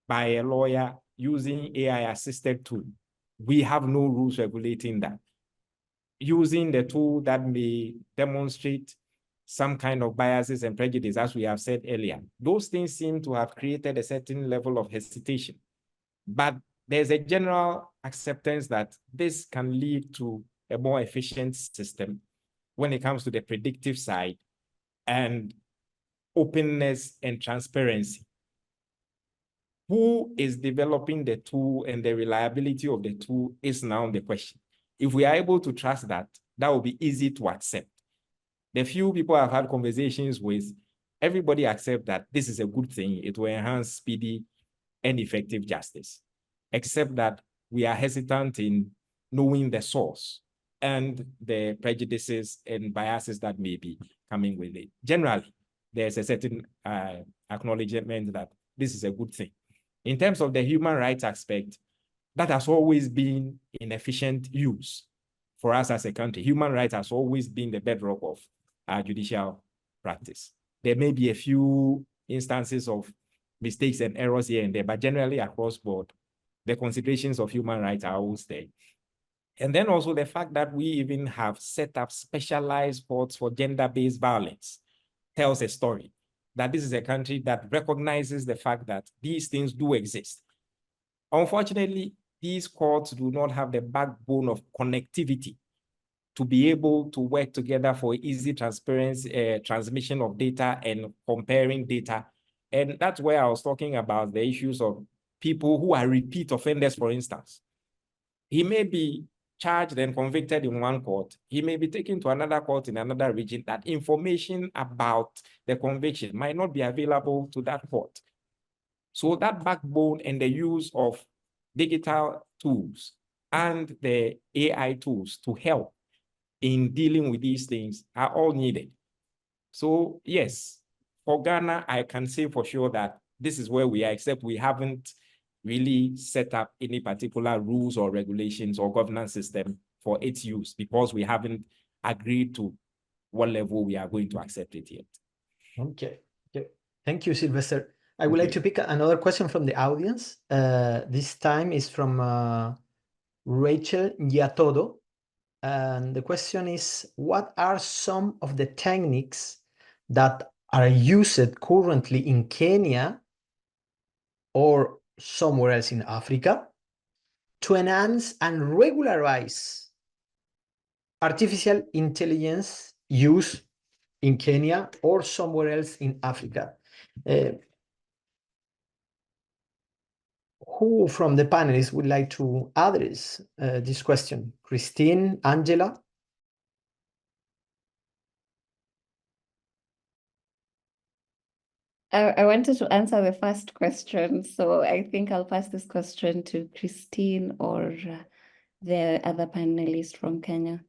by a lawyer using AI-assisted tool, we have no rules regulating that. Using the tool that may demonstrate some kind of biases and prejudice, as we have said earlier, those things seem to have created a certain level of hesitation. But there's a general acceptance that this can lead to a more efficient system when it comes to the predictive side and openness and transparency. Who is developing the tool and the reliability of the tool is now the question. If we are able to trust that, that will be easy to accept. The few people I've had conversations with, everybody accept that this is a good thing. It will enhance speedy and effective justice, except that we are hesitant in knowing the source and the prejudices and biases that may be coming with it. Generally, there's a certain acknowledgement that this is a good thing. In terms of the human rights aspect, that has always been in efficient use for us as a country. Human rights has always been the bedrock of our judicial practice. There may be a few instances of mistakes and errors here and there, but generally across board, the considerations of human rights are always there. And then also the fact that we even have set up specialized courts for gender-based violence tells a story that this is a country that recognizes the fact that these things do exist. Unfortunately, these courts do not have the backbone of connectivity to be able to work together for easy transparency, transmission of data and comparing data. And that's where I was talking about the issues of people who are repeat offenders, for instance. He may be charged and convicted in one court. He may be taken to another court in another region. That information about the conviction might not be available to that court. So that backbone and the use of digital tools and the AI tools to help in dealing with these things are all needed. So yes, for Ghana, I can say for sure that this is where we are, except we haven't really set up any particular rules or regulations or governance system for its use because we haven't agreed to what level we are going to accept it yet. Okay. Thank you, Sylvester. I would like to pick another question from the audience. This time is from Rachel Yatodo. And the question is, what are some of the techniques that are used currently in Kenya or somewhere else in Africa to enhance and regularize artificial intelligence use in Kenya or somewhere else in Africa? Who from the panelists would like to address this question? Christine, Angela? I wanted to answer the first question, so I think I'll pass this question to Christine or the other panelist from Kenya.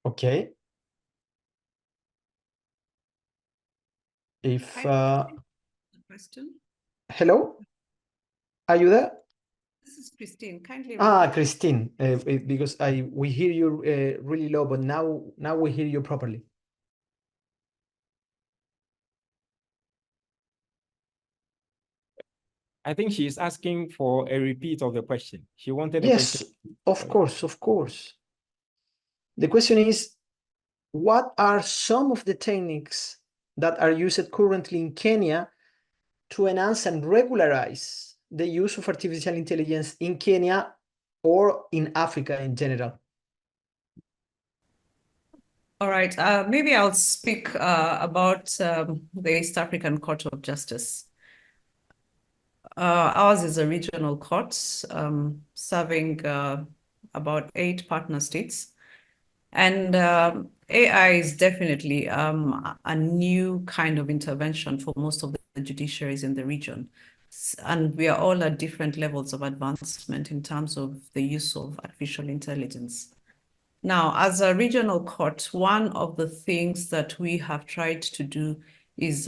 Okay. If question. Hello, are you there? This is Christine. Kindly. Christine, because we hear you really low, but now we hear you properly. I think she is asking for a repeat of the question. She wanted the Yes, question. of course, of course. The question is, what are some of the techniques that are used currently in Kenya to enhance and regularize the use of artificial intelligence in Kenya or in Africa in general? All right, maybe I'll speak about the East African Court of Justice. Ours is a regional court serving about 8 partner states. And AI is definitely a new kind of intervention for most of the judiciaries in the region. And we are all at different levels of advancement in terms of the use of artificial intelligence. Now, as a regional court, one of the things that we have tried to do is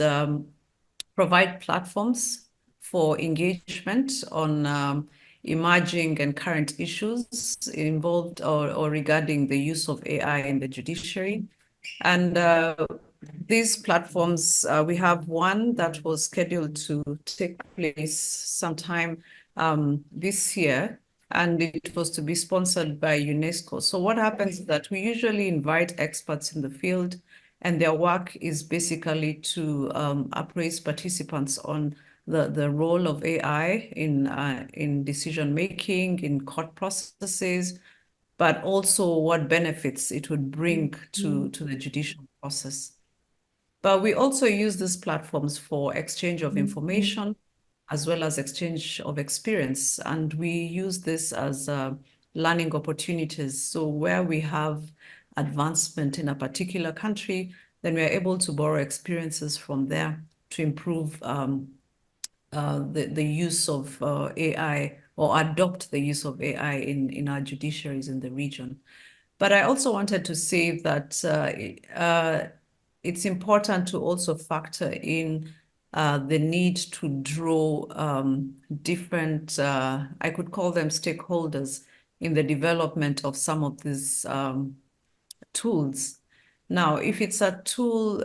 provide platforms for engagement on emerging and current issues involved or regarding the use of AI in the judiciary. And these platforms, we have one that was scheduled to take place sometime this year, and it was to be sponsored by UNESCO. So what happens is that we usually invite experts in the field, and their work is basically to appraise participants on the role of AI in decision making, in court processes, but also what benefits it would bring to the judicial process. But we also use these platforms for exchange of information as well as exchange of experience. And we use this as learning opportunities. So where we have advancement in a particular country, then we are able to borrow experiences from there to improve the use of AI or adopt the use of AI in our judiciaries in the region. But I also wanted to say that it's important to also factor in the need to draw different, I could call them stakeholders in the development of some of these tools. Now, if it's a tool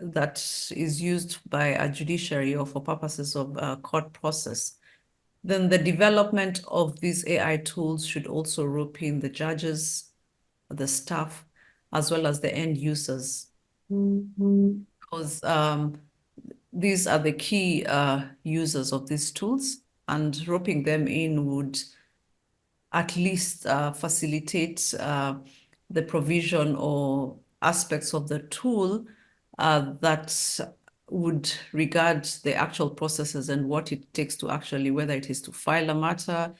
that is used by a judiciary or for purposes of court process, then the development of these AI tools should also rope in the judges, the staff, as well as the end users. Because these are the key users of these tools, and roping them in would at least facilitate the provision or aspects of the tool that would regard the actual processes and what it takes to actually, whether it is to file a matter,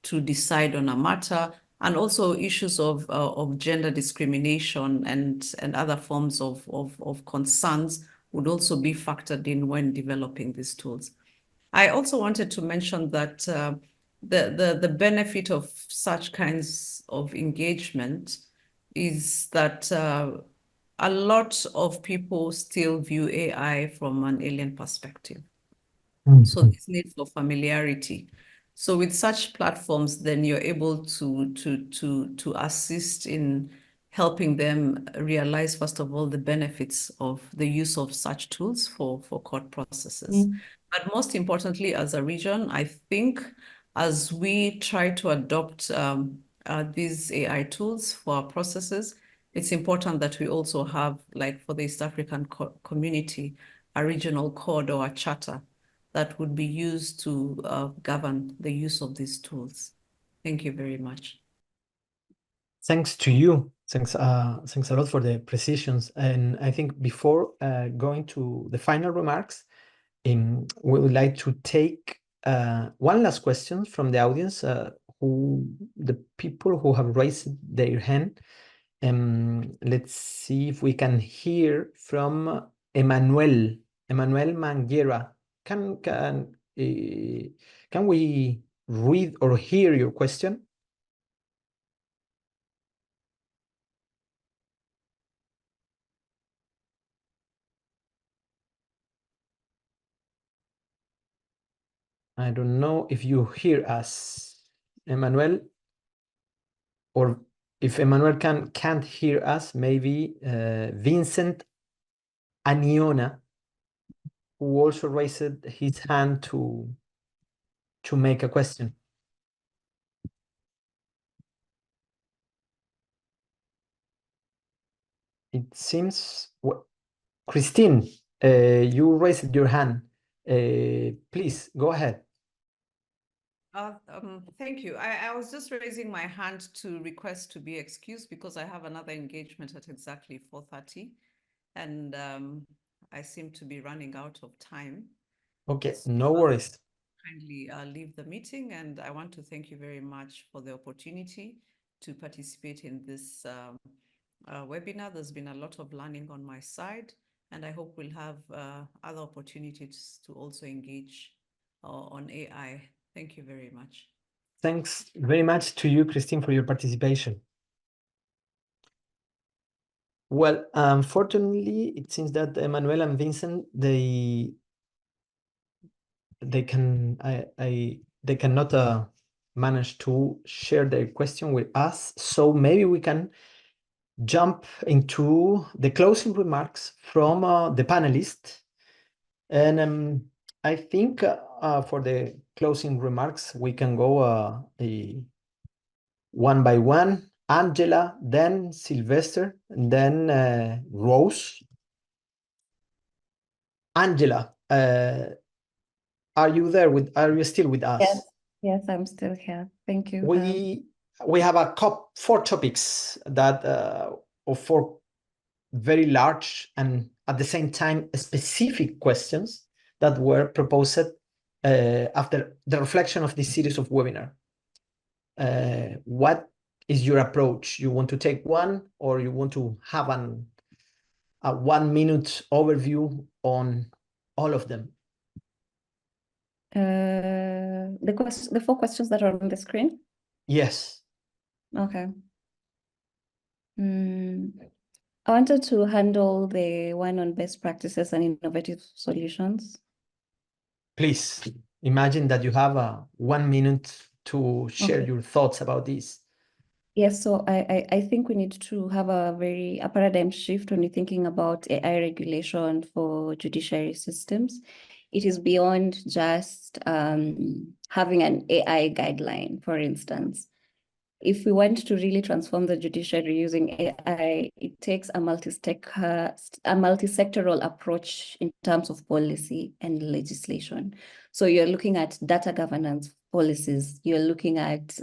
to decide on a matter, and also issues of gender discrimination and other forms of concerns would also be factored in when developing these tools. I also wanted to mention that the benefit of such kinds of engagement is that a lot of people still view AI from an alien perspective. So this need for familiarity. So with such platforms, then you're able to assist in helping them realize, first of all, the benefits of the use of such tools for court processes. But most importantly, as a region, I think as we try to adopt these AI tools for our processes, it's important that we also have, like for the East African community, a regional code or a charter that would be used to govern the use of these tools. Thank you very much. Thanks to you. Thanks a lot for the precisions. And I think before going to the final remarks, we would like to take one last question from the audience, the people who have raised their hand. Let's see if we can hear from Emmanuel Manguera. Can we read or hear your question? I don't know if you hear us, Emmanuel, or if Emmanuel can't hear us, maybe Vincent Aniona, who also raised his hand to make a question. It seems, Christine, you raised your hand. Please go ahead. Thank you. I was just raising my hand to request to be excused because I have another engagement at exactly 4:30, and I seem to be running out of time. Okay, So no worries. Kindly leave the meeting, and I want to thank you very much for the opportunity to participate in this webinar. There's been a lot of learning on my side, and I hope we'll have other opportunities to also engage on AI. Thank you very much. Thanks very much to you, Christine, for your participation. Well, unfortunately, it seems that Emmanuel and Vincent, they cannot manage to share their question with us. So maybe we can jump into the closing remarks from the panelists. And I think for the closing remarks, we can go one by one. Angela, then Sylvester, and then Rose. Angela, are you there are you still with us? Yes, yes, I'm still here. Thank you. We have four topics that or four very large and at the same time specific questions that were proposed after the reflection of this series of webinar. What is your approach? You want to take one, or you want to have a 1 minute overview on all of them? The four questions that are on the screen? Yes. Okay. I wanted to handle the one on best practices and innovative solutions. Please imagine that you have 1 minute to share Okay. your thoughts about this. Yes, so I think we need to have a paradigm shift when we're thinking about AI regulation for judiciary systems. It is beyond just having an AI guideline, for instance. If we want to really transform the judiciary using AI, it takes a multi-sectoral approach in terms of policy and legislation. So you're looking at data governance policies, you're looking at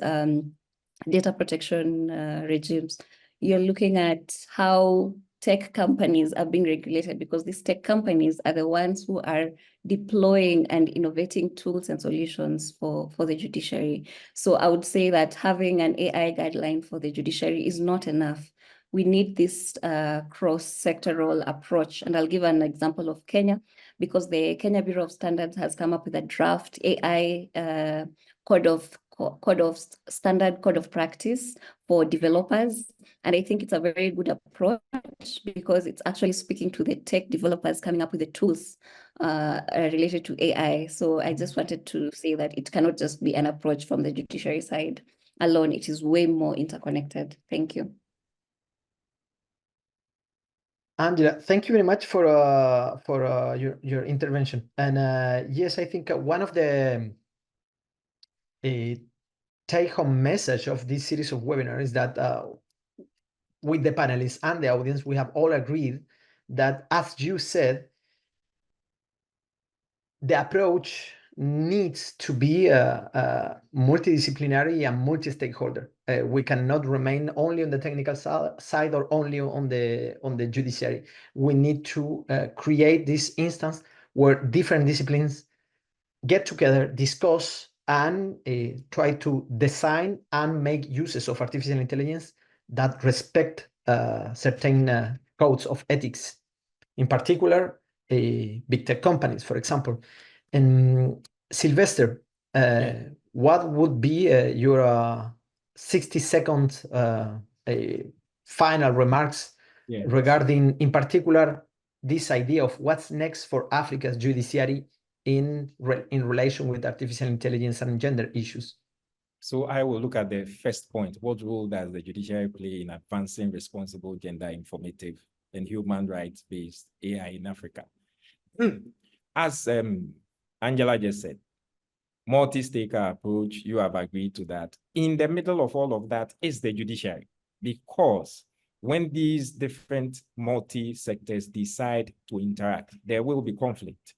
data protection regimes, you're looking at how tech companies are being regulated, because these tech companies are the ones who are deploying and innovating tools and solutions for the judiciary. So I would say that having an AI guideline for the judiciary is not enough. We need this cross-sectoral approach. And I'll give an example of Kenya, because the Kenya Bureau of Standards has come up with a draft AI code of practice for developers. And I think it's a very good approach because it's actually speaking to the tech developers coming up with the tools related to AI. So I just wanted to say that it cannot just be an approach from the judiciary side alone. It is way more interconnected. Thank you. Angela, thank you very much for your intervention. And yes, I think one of the take-home message of this series of webinars is that with the panelists and the audience, we have all agreed that, as you said, the approach needs to be multidisciplinary and multi-stakeholder. We cannot remain only on the technical side or only on the judiciary. We need to create this instance where different disciplines get together, discuss, and try to design and make uses of artificial intelligence that respect certain codes of ethics. In particular, big tech companies, for example. And Sylvester, what would be your 60-second final remarks regarding, in particular, this idea of what's next for Africa's judiciary in relation with artificial intelligence and gender issues? So I will look at the first point. What role does the judiciary play in advancing responsible, gender informative, and human rights-based AI in Africa? as Angela just said, multi-staker approach, you have agreed to that. In the middle of all of that is the judiciary, because when these different multi-sectors decide to interact, there will be conflict.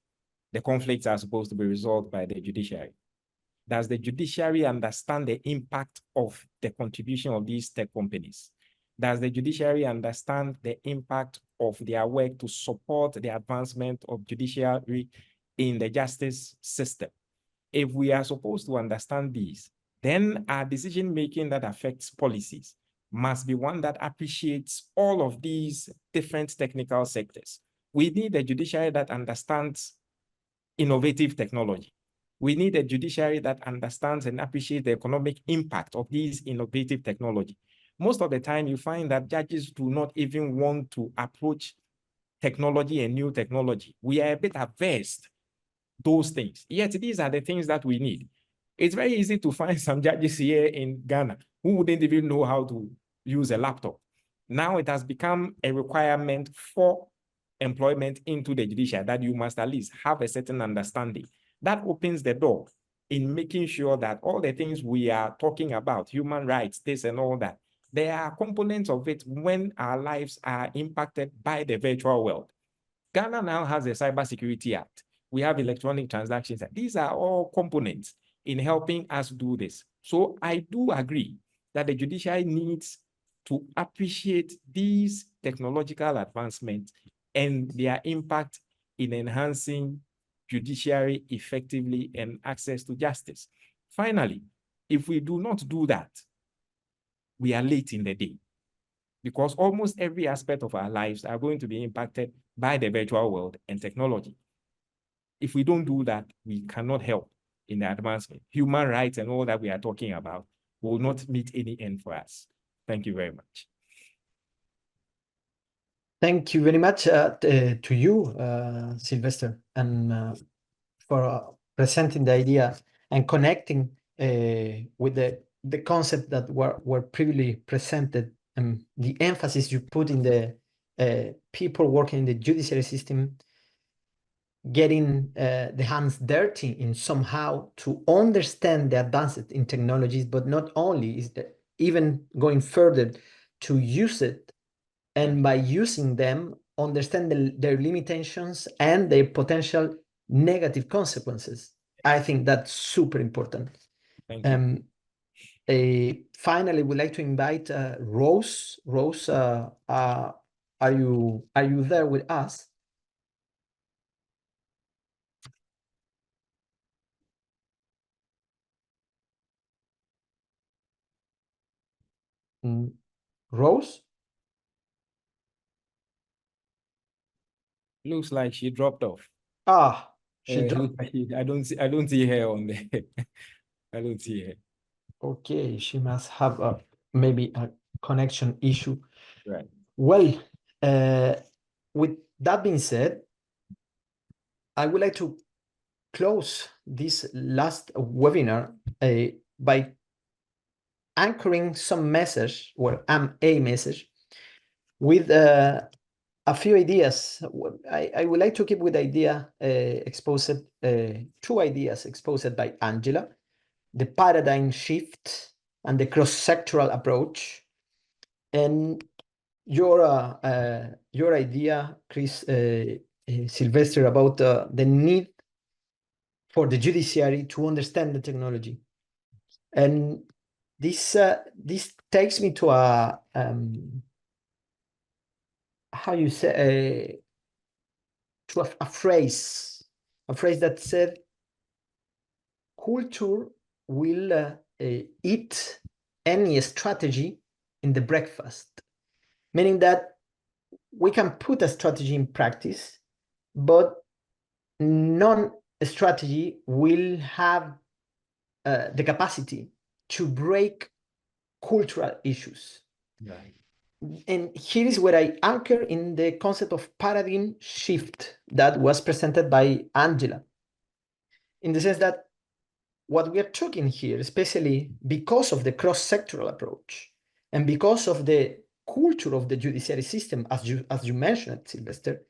The conflicts are supposed to be resolved by the judiciary. Does the judiciary understand the impact of the contribution of these tech companies? Does the judiciary understand the impact of their work to support the advancement of judiciary in the justice system? If we are supposed to understand these, then our decision-making that affects policies must be one that appreciates all of these different technical sectors. We need a judiciary that understands innovative technology. We need a judiciary that understands and appreciates the economic impact of these innovative technology. Most of the time, you find that judges do not even want to approach technology and new technology. We are a bit averse to those things. Yet these are the things that we need. It's very easy to find some judges here in Ghana who wouldn't even know how to use a laptop. Now it has become a requirement for employment into the judiciary that you must at least have a certain understanding. That opens the door in making sure that all the things we are talking about, human rights, this and all that, there are components of it when our lives are impacted by the virtual world. Ghana now has a Cybersecurity Act. We have electronic transactions. These are all components in helping us do this. So I do agree that the judiciary needs to appreciate these technological advancements and their impact in enhancing judiciary effectively and access to justice. Finally, if we do not do that, we are late in the day, because almost every aspect of our lives are going to be impacted by the virtual world and technology. If we don't do that, we cannot help in the advancement. Human rights and all that we are talking about will not meet any end for us. Thank you very much. Thank you very much to you, Sylvester, and for presenting the idea and connecting with the concept that were previously presented, and the emphasis you put in the people working in the judiciary system, getting the hands dirty in somehow to understand the advances in technologies, but not only, is that even going further to use it, and by using them, understand their limitations and their potential negative consequences. I think that's super important. Thank you. Finally, we'd like to invite Rose. Rose, are you there with us? Rose? Looks like she dropped off. She dropped. I don't see her on there. I don't see her. Okay, she must have maybe a connection issue. Right. Well, with that being said, I would like to close this last webinar by anchoring some message, or a message, with a few ideas. I would like to keep with idea exposed, two ideas exposed by Angela: the paradigm shift and the cross-sectoral approach, and your idea, Chris, Sylvester, about the need for the judiciary to understand the technology. And this takes me to a how you say, to a phrase that said, culture will eat any strategy in the breakfast, meaning that we can put a strategy in practice, but non-strategy will have the capacity to break cultural issues. Right. And here is where I anchor in the concept of paradigm shift that was presented by Angela, in the sense that what we are talking here, especially because of the cross-sectoral approach and because of the culture of the judiciary system, as you mentioned, Sylvester,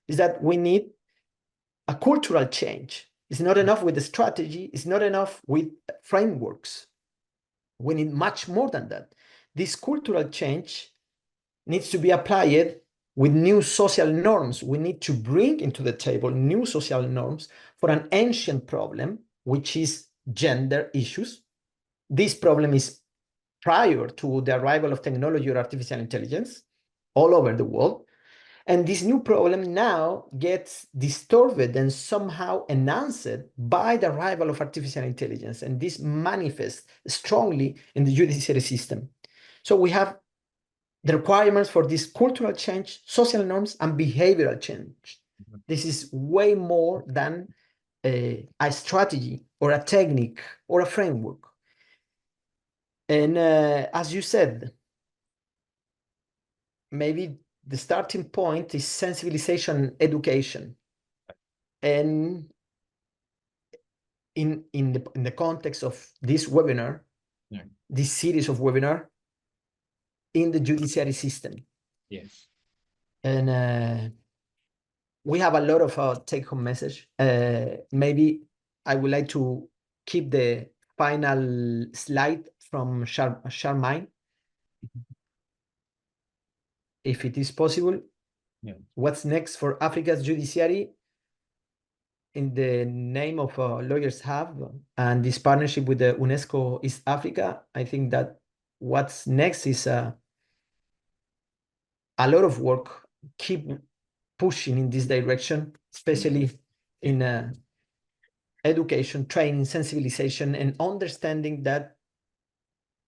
is that we need a cultural change. It's not enough with the strategy. It's not enough with frameworks. We need much more than that. This cultural change needs to be applied with new social norms. We need to bring into the table new social norms for an ancient problem, which is gender issues. This problem is prior to the arrival of technology or artificial intelligence all over the world. And this new problem now gets distorted and somehow enhanced by the arrival of artificial intelligence. And this manifests strongly in the judiciary system. So we have the requirements for this cultural change, social norms, and behavioral change. This is way more than a strategy or a technique or a framework. And as you said, maybe the starting point is sensibilization education. And in the context of this webinar, this series of webinar, in the judiciary system. Yes. And we have a lot of take-home message. Maybe I would like to keep the final slide from Charmaine, if it is possible. Yeah. What's next for Africa's judiciary? In the name of Lawyers Hub and this partnership with the UNESCO East Africa, I think that what's next is a lot of work. Keep pushing in this direction, especially in education, training, sensibilization, and understanding that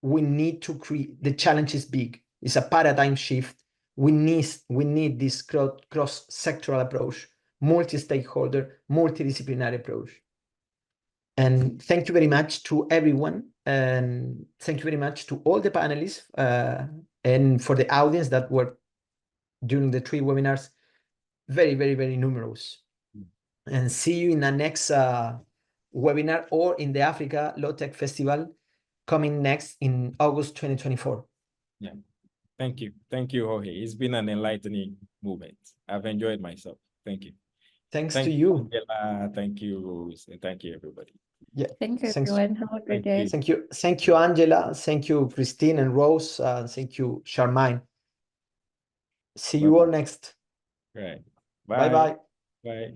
we need to create, the challenge is big. It's a paradigm shift. We need this cross-sectoral approach, multi-stakeholder, multidisciplinary approach. And thank you very much to everyone. And thank you very much to all the panelists and for the audience that were during the 3 webinars, very, very, very numerous. And see you in the next webinar or in the Africa Law Tech Festival coming next in August 2024. Yeah. Thank you. Thank you, Jorge. It's been an enlightening moment. I've enjoyed myself. Thank you. Thanks to you. Angela. Thank you, Rose. And thank you, everybody. Yeah. Thank you, Thanks. everyone. Have a great day. Thank you. Thank you, Angela. Thank you, Christine and Rose. Thank you, Charmaine. See you all next. Right. Bye-bye. Bye.